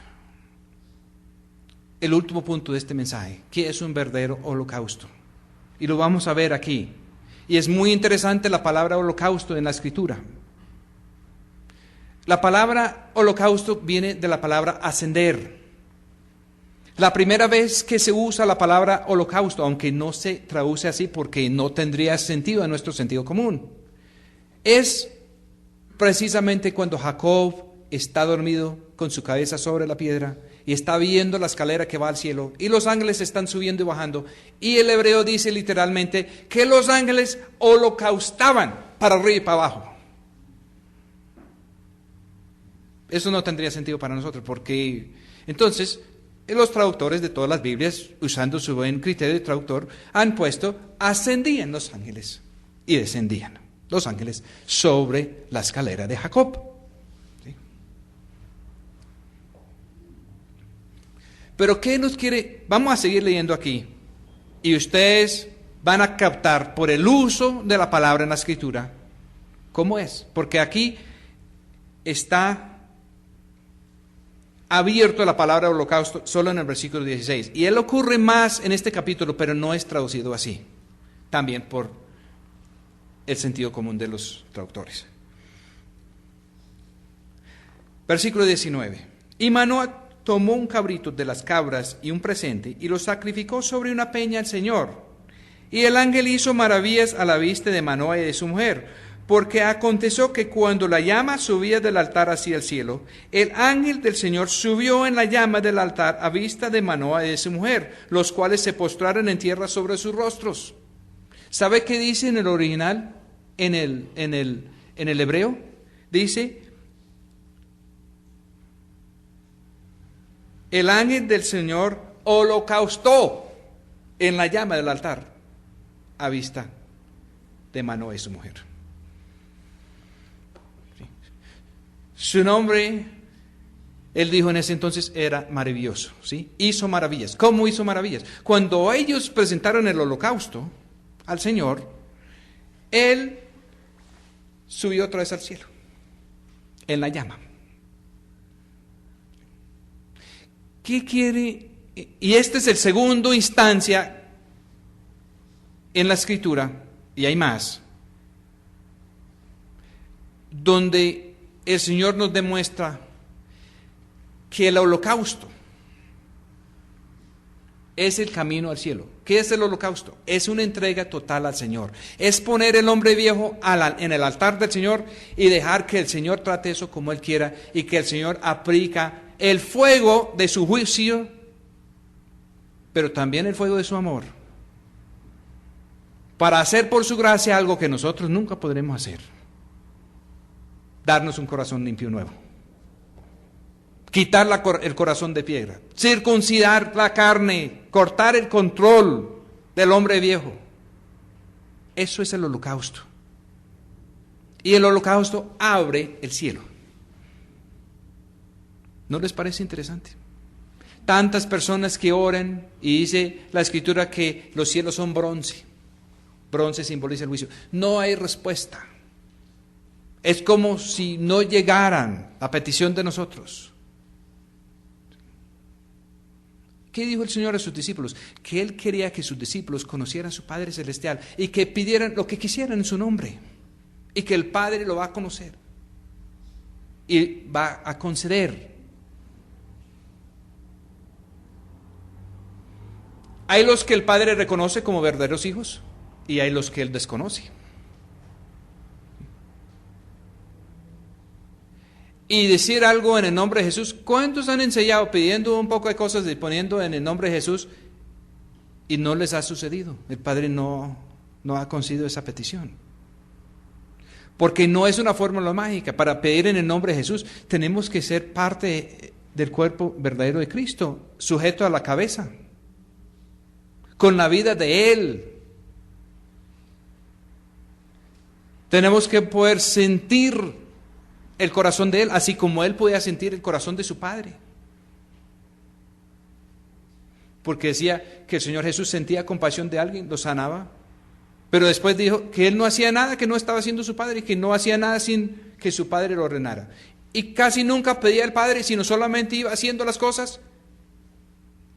el último punto de este mensaje. ¿Qué es un verdadero holocausto? Y lo vamos a ver aquí. Y es muy interesante la palabra holocausto en la Escritura. La palabra holocausto viene de la palabra ascender. La primera vez que se usa la palabra holocausto, aunque no se traduce así porque no tendría sentido en nuestro sentido común, es precisamente cuando Jacob está dormido con su cabeza sobre la piedra y está viendo la escalera que va al cielo y los ángeles están subiendo y bajando, y el hebreo dice literalmente que los ángeles holocaustaban para arriba y para abajo. Eso no tendría sentido para nosotros, porque entonces los traductores de todas las Biblias, usando su buen criterio de traductor, han puesto ascendían los ángeles y descendían los ángeles sobre la escalera de Jacob. ¿Sí? Pero ¿qué nos quiere? Vamos a seguir leyendo aquí, y ustedes van a captar por el uso de la palabra en la Escritura cómo es, porque aquí está abierto la palabra holocausto solo en el versículo 16. Y él ocurre más en este capítulo, pero no es traducido así. También por el sentido común de los traductores. Versículo 19. Y Manoah tomó un cabrito de las cabras y un presente y lo sacrificó sobre una peña al Señor. Y el ángel hizo maravillas a la vista de Manoah y de su mujer. Porque aconteció que cuando la llama subía del altar hacia el cielo, el ángel del Señor subió en la llama del altar a vista de Manoah y de su mujer, los cuales se postraron en tierra sobre sus rostros. ¿Sabe qué dice en el original, en el hebreo? Dice, el ángel del Señor holocaustó en la llama del altar a vista de Manoah y su mujer. Su nombre, él dijo en ese entonces, era maravilloso, ¿sí? Hizo maravillas. ¿Cómo hizo maravillas? Cuando ellos presentaron el holocausto al Señor, él subió otra vez al cielo, en la llama. ¿Qué quiere? Y esta es el segundo instancia en la Escritura, y hay más, donde el Señor nos demuestra que el holocausto es el camino al cielo. ¿Qué es el holocausto? Es una entrega total al Señor. Es poner el hombre viejo en el altar del Señor y dejar que el Señor trate eso como Él quiera y que el Señor aplica el fuego de su juicio, pero también el fuego de su amor, para hacer por su gracia algo que nosotros nunca podremos hacer. Darnos un corazón limpio nuevo. Quitar el corazón de piedra. Circuncidar la carne. Cortar el control del hombre viejo. Eso es el holocausto. Y el holocausto abre el cielo. ¿No les parece interesante? Tantas personas que oran y dice la Escritura que los cielos son bronce. Bronce simboliza el juicio. No hay respuesta. Es como si no llegaran la petición de nosotros. ¿Qué dijo el Señor a sus discípulos? Que Él quería que sus discípulos conocieran a su Padre Celestial y que pidieran lo que quisieran en su nombre. Y que el Padre lo va a conocer y va a conceder. Hay los que el Padre reconoce como verdaderos hijos y hay los que Él desconoce. Y decir algo en el nombre de Jesús. ¿Cuántos han enseñado pidiendo un poco de cosas y poniendo en el nombre de Jesús y no les ha sucedido? El Padre no ha concedido esa petición. Porque no es una fórmula mágica. Para pedir en el nombre de Jesús tenemos que ser parte del cuerpo verdadero de Cristo, sujeto a la cabeza, con la vida de Él. Tenemos que poder sentir el corazón de Él, así como Él podía sentir el corazón de su Padre. Porque decía que el Señor Jesús sentía compasión de alguien, lo sanaba, pero después dijo que Él no hacía nada que no estaba haciendo su Padre y que no hacía nada sin que su Padre lo ordenara. Y casi nunca pedía al Padre, sino solamente iba haciendo las cosas,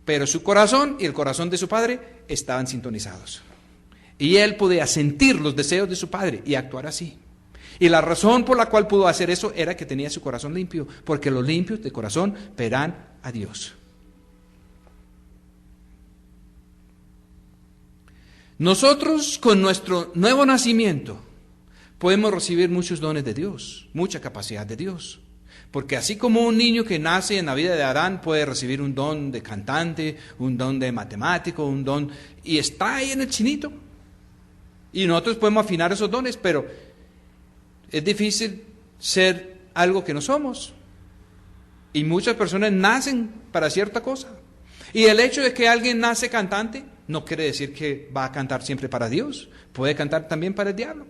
pero su corazón y el corazón de su Padre estaban sintonizados. Y Él podía sentir los deseos de su Padre y actuar así. Y la razón por la cual pudo hacer eso era que tenía su corazón limpio, porque los limpios de corazón verán a Dios. Nosotros con nuestro nuevo nacimiento podemos recibir muchos dones de Dios, mucha capacidad de Dios. Porque así como un niño que nace en la vida de Adán puede recibir un don de cantante, un don de matemático, un don, y está ahí en el chinito. Y nosotros podemos afinar esos dones, pero es difícil ser algo que no somos. Y muchas personas nacen para cierta cosa. Y el hecho de que alguien nace cantante no quiere decir que va a cantar siempre para Dios. Puede cantar también para el diablo.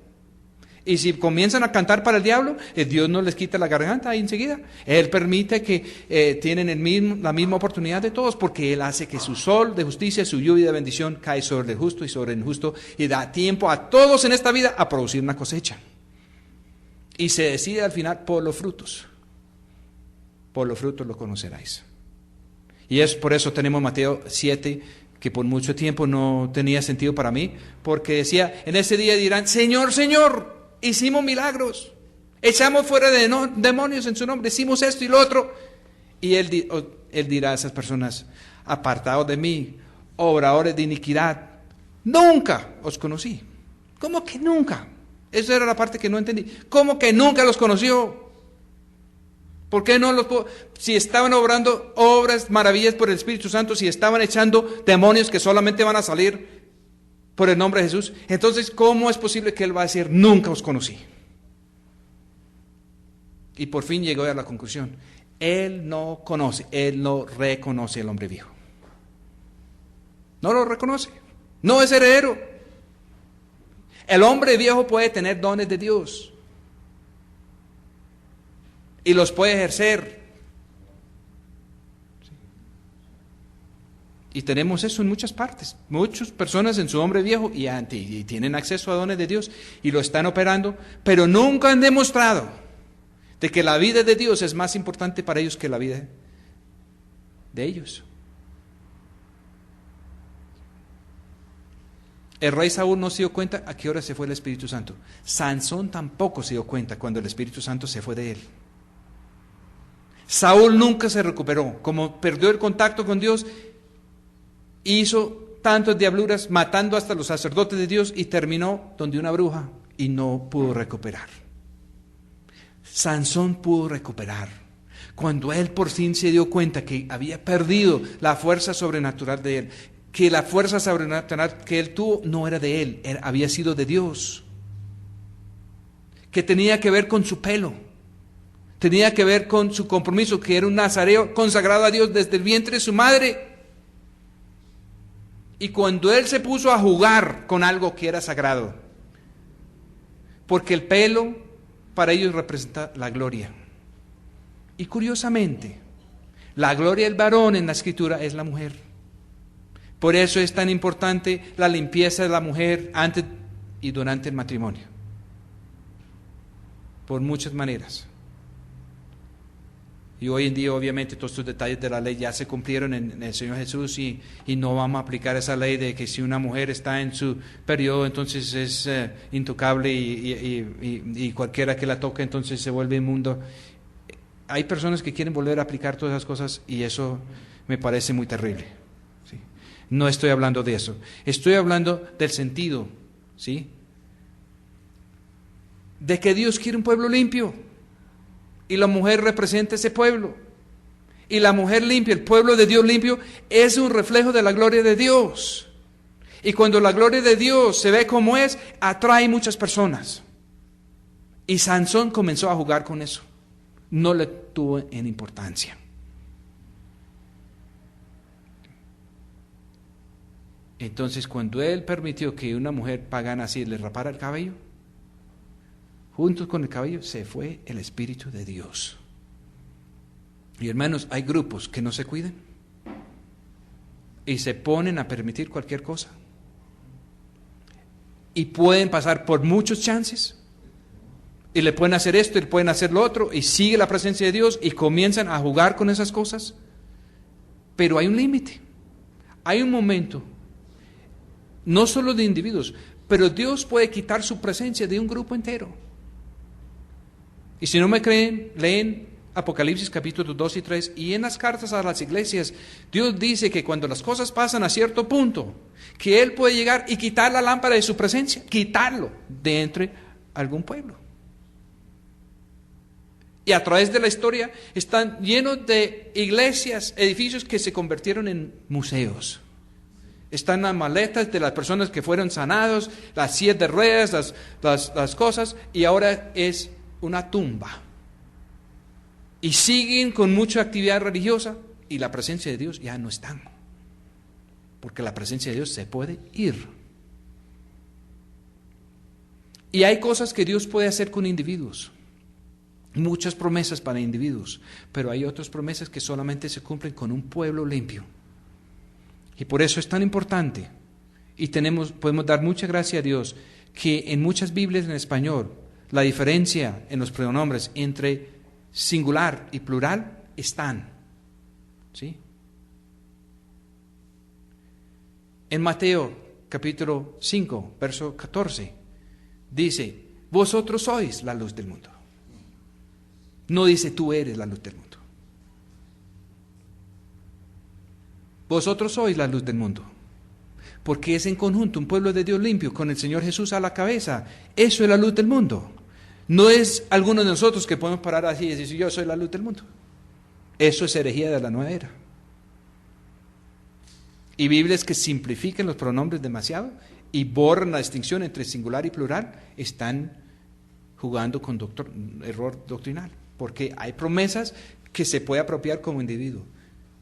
Y si comienzan a cantar para el diablo, Dios no les quita la garganta ahí enseguida. Él permite que tienen la misma oportunidad de todos, porque Él hace que su sol de justicia, su lluvia de bendición cae sobre el justo y sobre el injusto, y da tiempo a todos en esta vida a producir una cosecha. Y se decide al final por los frutos. Por los frutos lo conoceráis. Y es por eso tenemos Mateo 7, que por mucho tiempo no tenía sentido para mí, porque decía, en ese día dirán, Señor, Señor, hicimos milagros, echamos fuera de demonios en su nombre, hicimos esto y lo otro. Y él dirá a esas personas, apartados de mí, obradores de iniquidad, nunca os conocí. ¿Cómo que nunca? Esa era la parte que no entendí. ¿Cómo que nunca los conoció? ¿Por qué no los puedo? Si estaban obrando obras, maravillas por el Espíritu Santo, si estaban echando demonios que solamente van a salir por el nombre de Jesús, entonces ¿cómo es posible que Él va a decir, nunca os conocí? Y por fin llegó a la conclusión, Él no conoce, Él no reconoce al hombre viejo. No lo reconoce, no es heredero. El hombre viejo puede tener dones de Dios y los puede ejercer. Y tenemos eso en muchas partes. Muchas personas en su hombre viejo y tienen acceso a dones de Dios y lo están operando, pero nunca han demostrado de que la vida de Dios es más importante para ellos que la vida de ellos. El rey Saúl no se dio cuenta a qué hora se fue el Espíritu Santo. Sansón tampoco se dio cuenta cuando el Espíritu Santo se fue de él. Saúl nunca se recuperó. Como perdió el contacto con Dios, hizo tantas diabluras, matando hasta los sacerdotes de Dios, y terminó donde una bruja y no pudo recuperar. Sansón pudo recuperar cuando él por fin se dio cuenta que había perdido la fuerza sobrenatural de él, que la fuerza sobrenatural que él tuvo no era de él, había sido de Dios, que tenía que ver con su pelo, tenía que ver con su compromiso, que era un nazareo consagrado a Dios desde el vientre de su madre. Y cuando él se puso a jugar con algo que era sagrado, porque el pelo para ellos representa la gloria. Y curiosamente, la gloria del varón en la Escritura es la mujer. Por eso es tan importante la limpieza de la mujer antes y durante el matrimonio. Por muchas maneras. Y hoy en día obviamente todos estos detalles de la ley ya se cumplieron en el Señor Jesús y no vamos a aplicar esa ley de que si una mujer está en su periodo entonces es intocable y cualquiera que la toque entonces se vuelve inmundo. Hay personas que quieren volver a aplicar todas esas cosas y eso me parece muy terrible, ¿sí? No estoy hablando de eso, estoy hablando del sentido, ¿sí? De que Dios quiere un pueblo limpio. Y la mujer representa ese pueblo. Y la mujer limpia, el pueblo de Dios limpio, es un reflejo de la gloria de Dios. Y cuando la gloria de Dios se ve como es, atrae muchas personas. Y Sansón comenzó a jugar con eso. No le tuvo en importancia. Entonces, cuando él permitió que una mujer pagana así le rapara el cabello, juntos con el cabello se fue el Espíritu de Dios. Y hermanos, hay grupos que no se cuidan y se ponen a permitir cualquier cosa. Y pueden pasar por muchos chances. Y le pueden hacer esto y le pueden hacer lo otro. Y sigue la presencia de Dios y comienzan a jugar con esas cosas. Pero hay un límite. Hay un momento. No solo de individuos. Pero Dios puede quitar su presencia de un grupo entero. Y si no me creen, leen Apocalipsis capítulo 2 y 3, y en las cartas a las iglesias, Dios dice que cuando las cosas pasan a cierto punto, que Él puede llegar y quitar la lámpara de su presencia, quitarlo de entre algún pueblo. Y a través de la historia están llenos de iglesias, edificios que se convirtieron en museos. Están las maletas de las personas que fueron sanados, las sillas de ruedas, las cosas, y ahora es una tumba. Y siguen con mucha actividad religiosa y la presencia de Dios ya no está. Porque la presencia de Dios se puede ir. Y hay cosas que Dios puede hacer con individuos. Muchas promesas para individuos, pero hay otras promesas que solamente se cumplen con un pueblo limpio. Y por eso es tan importante, y podemos dar mucha gracia a Dios, que en muchas Biblias en español, la diferencia en los pronombres entre singular y plural están. ¿Sí? En Mateo capítulo 5, verso 14, dice, vosotros sois la luz del mundo. No dice tú eres la luz del mundo. Vosotros sois la luz del mundo. Porque es en conjunto un pueblo de Dios limpio con el Señor Jesús a la cabeza. Eso es la luz del mundo. No es alguno de nosotros que podemos parar así y decir yo soy la luz del mundo. Eso es herejía de la nueva era. Y Biblias que simplifiquen los pronombres demasiado y borran la distinción entre singular y plural están jugando con error doctrinal. Porque hay promesas que se puede apropiar como individuo,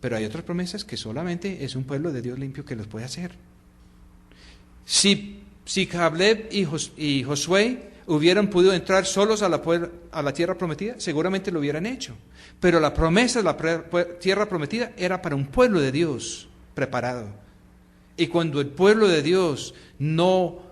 pero hay otras promesas que solamente es un pueblo de Dios limpio que los puede hacer. Si Caleb y Josué hubieran podido entrar solos a la tierra prometida, seguramente lo hubieran hecho. Pero la promesa de la tierra prometida era para un pueblo de Dios preparado. Y cuando el pueblo de Dios no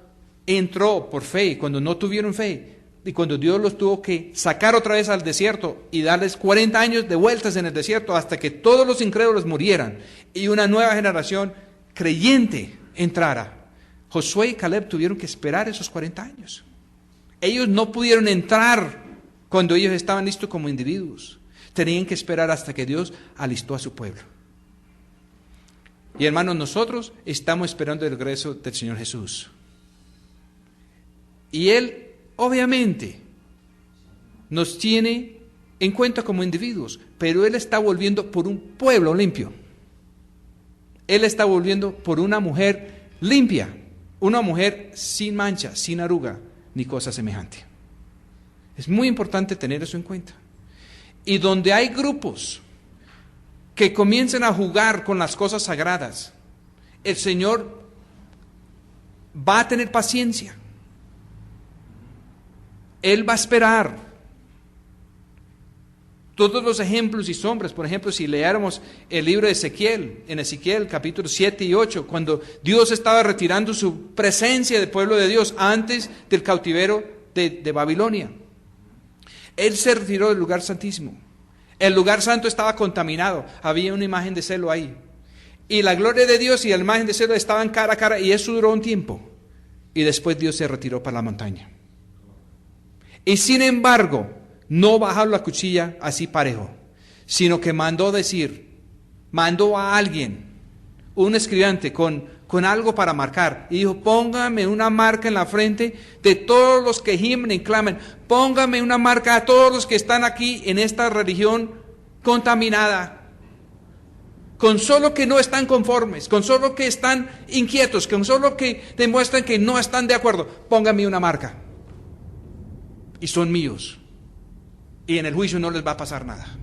entró por fe, cuando no tuvieron fe, y cuando Dios los tuvo que sacar otra vez al desierto y darles 40 años de vueltas en el desierto hasta que todos los incrédulos murieran y una nueva generación creyente entrara, Josué y Caleb tuvieron que esperar esos 40 años. Ellos no pudieron entrar cuando ellos estaban listos como individuos. Tenían que esperar hasta que Dios alistó a su pueblo. Y hermanos, nosotros estamos esperando el regreso del Señor Jesús. Y Él obviamente nos tiene en cuenta como individuos, pero Él está volviendo por un pueblo limpio. Él está volviendo por una mujer limpia, una mujer sin mancha, sin arruga, ni cosa semejante. Es muy importante tener eso en cuenta. Y donde hay grupos que comiencen a jugar con las cosas sagradas, el Señor va a tener paciencia. Él va a esperar. Todos los ejemplos y sombras, por ejemplo, si leéramos el libro de Ezequiel, en Ezequiel capítulo 7 y 8, cuando Dios estaba retirando su presencia del pueblo de Dios antes del cautiverio de Babilonia. Él se retiró del lugar santísimo. El lugar santo estaba contaminado, había una imagen de celo ahí. Y la gloria de Dios y la imagen de celo estaban cara a cara, y eso duró un tiempo. Y después Dios se retiró para la montaña. Y sin embargo, no bajó la cuchilla así parejo, sino que mandó a alguien, un escribiente con algo para marcar, y dijo, póngame una marca en la frente de todos los que gimen y clamen, póngame una marca a todos los que están aquí en esta religión contaminada, con solo que no están conformes, con solo que están inquietos, con solo que demuestran que no están de acuerdo, póngame una marca. Y son míos. Y en el juicio no les va a pasar nada.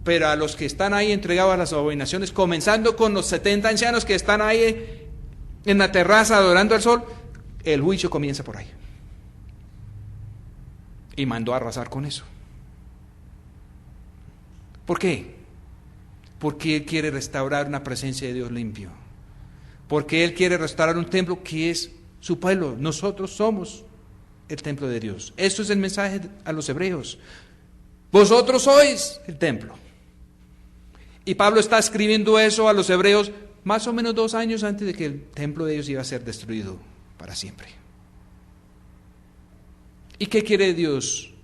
Pero a los que están ahí entregados a las abominaciones, comenzando con los 70 ancianos que están ahí en la terraza adorando al sol, el juicio comienza por ahí. Y mandó a arrasar con eso. ¿Por qué? Porque Él quiere restaurar una presencia de Dios limpio. Porque Él quiere restaurar un templo que es su pueblo. Nosotros somos el templo de Dios. Eso es el mensaje a los hebreos. Vosotros sois el templo. Y Pablo está escribiendo eso a los hebreos más o menos 2 años antes de que el templo de ellos iba a ser destruido para siempre. ¿Y qué quiere Dios?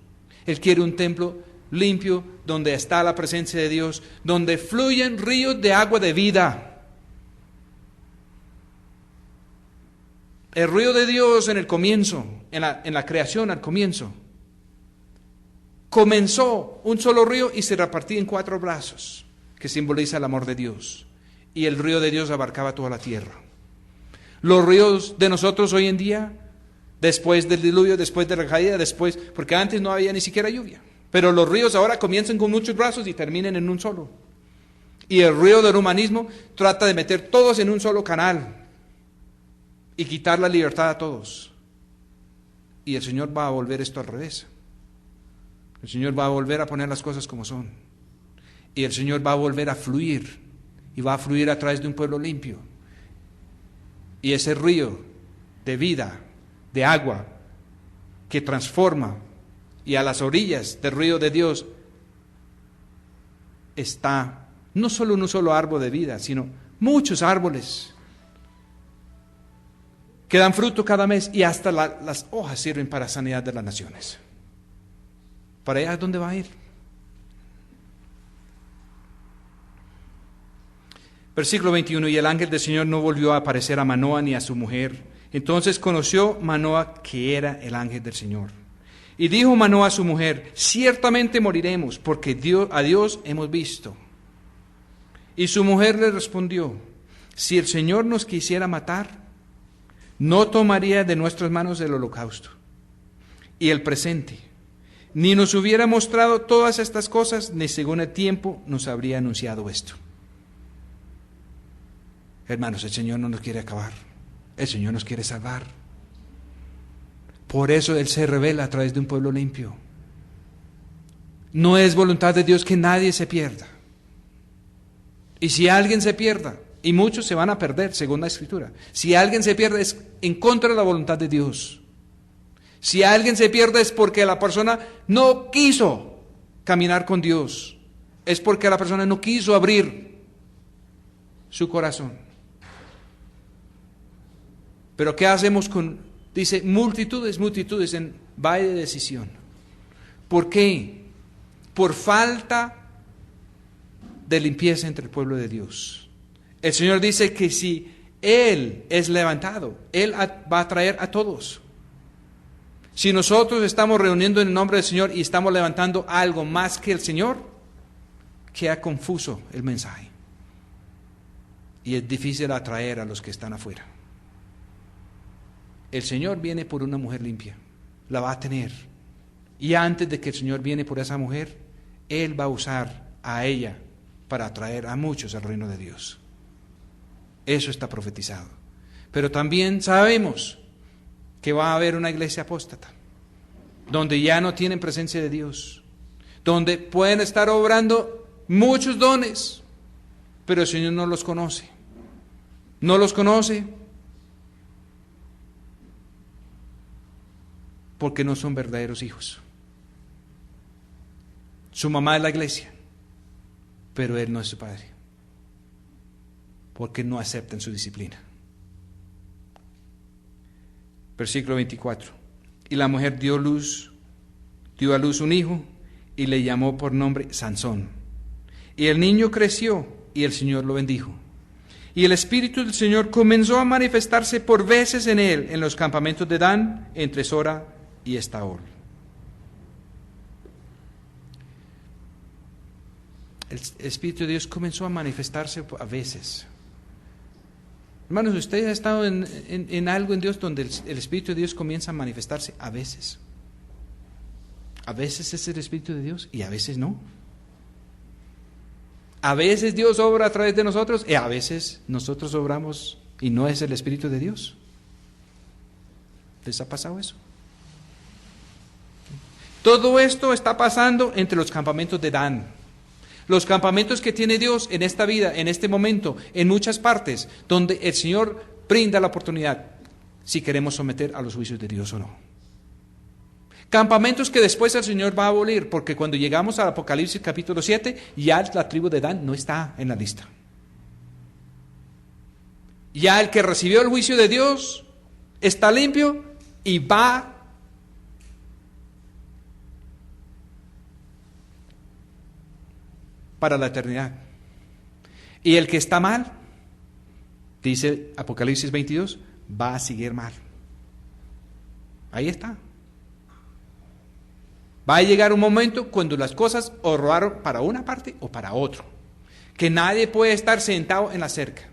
Él quiere un templo limpio, donde está la presencia de Dios, donde fluyen ríos de agua de vida. El río de Dios en el comienzo, en la creación al comienzo, comenzó un solo río y se repartía en 4 brazos, que simboliza el amor de Dios. Y el río de Dios abarcaba toda la tierra. Los ríos de nosotros hoy en día, después del diluvio, después de la caída, después, porque antes no había ni siquiera lluvia. Pero los ríos ahora comienzan con muchos brazos y terminan en un solo. Y el río del humanismo trata de meter todos en un solo canal y quitar la libertad a todos. Y el Señor va a volver esto al revés. El Señor va a volver a poner las cosas como son. Y el Señor va a volver a fluir. Y va a fluir a través de un pueblo limpio. Y ese río de vida, de agua, que transforma, y a las orillas del río de Dios está no solo un solo árbol de vida, sino muchos árboles que dan fruto cada mes, y hasta las hojas sirven para sanidad de las naciones. ¿Para allá es donde va a ir? Versículo 21, y el ángel del Señor no volvió a aparecer a Manoa ni a su mujer. Entonces conoció Manoa que era el ángel del Señor. Y dijo Manoa a su mujer, ciertamente moriremos, porque a Dios hemos visto. Y su mujer le respondió, si el Señor nos quisiera matar, no tomaría de nuestras manos el holocausto y el presente, ni nos hubiera mostrado todas estas cosas, ni según el tiempo nos habría anunciado esto. Hermanos, el Señor no nos quiere acabar, el Señor nos quiere salvar. Por eso Él se revela a través de un pueblo limpio. No es voluntad de Dios que nadie se pierda. Y si alguien se pierda, y muchos se van a perder, según la Escritura, si alguien se pierde es en contra de la voluntad de Dios. Si alguien se pierde es porque la persona no quiso caminar con Dios. Es porque la persona no quiso abrir su corazón. Pero ¿qué hacemos con...? Dice, multitudes en valle de decisión. ¿Por qué? Por falta de limpieza entre el pueblo de Dios. El Señor dice que si Él es levantado, Él va a traer a todos. Si nosotros estamos reuniendo en el nombre del Señor y estamos levantando algo más que el Señor, queda confuso el mensaje. Y es difícil atraer a los que están afuera. El Señor viene por una mujer limpia, la va a tener. Y antes de que el Señor viene por esa mujer, Él va a usar a ella para atraer a muchos al reino de Dios. Eso está profetizado. Pero también sabemos que va a haber una iglesia apóstata, donde ya no tienen presencia de Dios, donde pueden estar obrando muchos dones, pero el Señor no los conoce. No los conoce porque no son verdaderos hijos. Su mamá es la iglesia, pero él no es su padre, porque no aceptan su disciplina. Versículo 24. Y la mujer dio a luz un hijo y le llamó por nombre Sansón. Y el niño creció y el Señor lo bendijo. Y el Espíritu del Señor comenzó a manifestarse por veces en él, en los campamentos de Dan, entre Sora y Estaol. El Espíritu de Dios comenzó a manifestarse a veces. Hermanos, ¿usted ha estado en algo en Dios donde el Espíritu de Dios comienza a manifestarse a veces? A veces es el Espíritu de Dios y a veces no. A veces Dios obra a través de nosotros y a veces nosotros obramos y no es el Espíritu de Dios. ¿Les ha pasado eso? Todo esto está pasando entre los campamentos de Dan. Los campamentos que tiene Dios en esta vida, en este momento, en muchas partes, donde el Señor brinda la oportunidad, si queremos someter a los juicios de Dios o no. Campamentos que después el Señor va a abolir, porque cuando llegamos al Apocalipsis capítulo 7, ya la tribu de Dan no está en la lista. Ya el que recibió el juicio de Dios está limpio y va para la eternidad. Y el que está mal, dice Apocalipsis 22, va a seguir mal. Ahí está. Va a llegar un momento cuando las cosas o rodaron para una parte o para otro. Que nadie puede estar sentado en la cerca.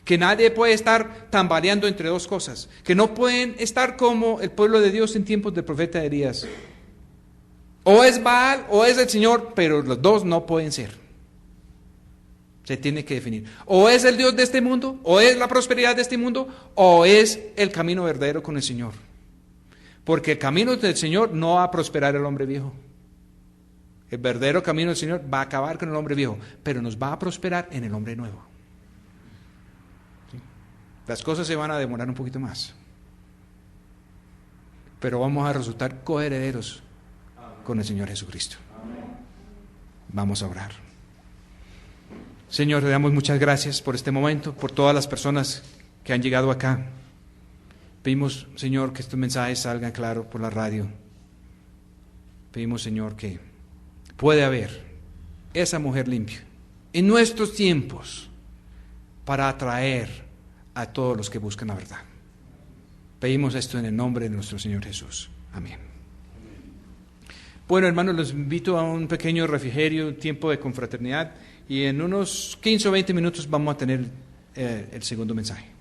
Que nadie puede estar tambaleando entre dos cosas. Que no pueden estar como el pueblo de Dios en tiempos del profeta Elías. O es Baal o es el Señor, pero los dos no pueden ser. Se tiene que definir. O es el Dios de este mundo, o es la prosperidad de este mundo, o es el camino verdadero con el Señor. Porque el camino del Señor no va a prosperar el hombre viejo. El verdadero camino del Señor va a acabar con el hombre viejo, pero nos va a prosperar en el hombre nuevo. ¿Sí? Las cosas se van a demorar un poquito más, pero vamos a resultar coherederos con el Señor Jesucristo. Vamos a orar. Señor, le damos muchas gracias por este momento, por todas las personas que han llegado acá. Pedimos, Señor, que estos mensajes salgan claro por la radio. Pedimos, Señor, que puede haber esa mujer limpia en nuestros tiempos para atraer a todos los que buscan la verdad. Pedimos esto en el nombre de nuestro Señor Jesús. Amén. Bueno, hermanos, los invito a un pequeño refrigerio, un tiempo de confraternidad, y en unos 15 o 20 minutos vamos a tener el segundo mensaje.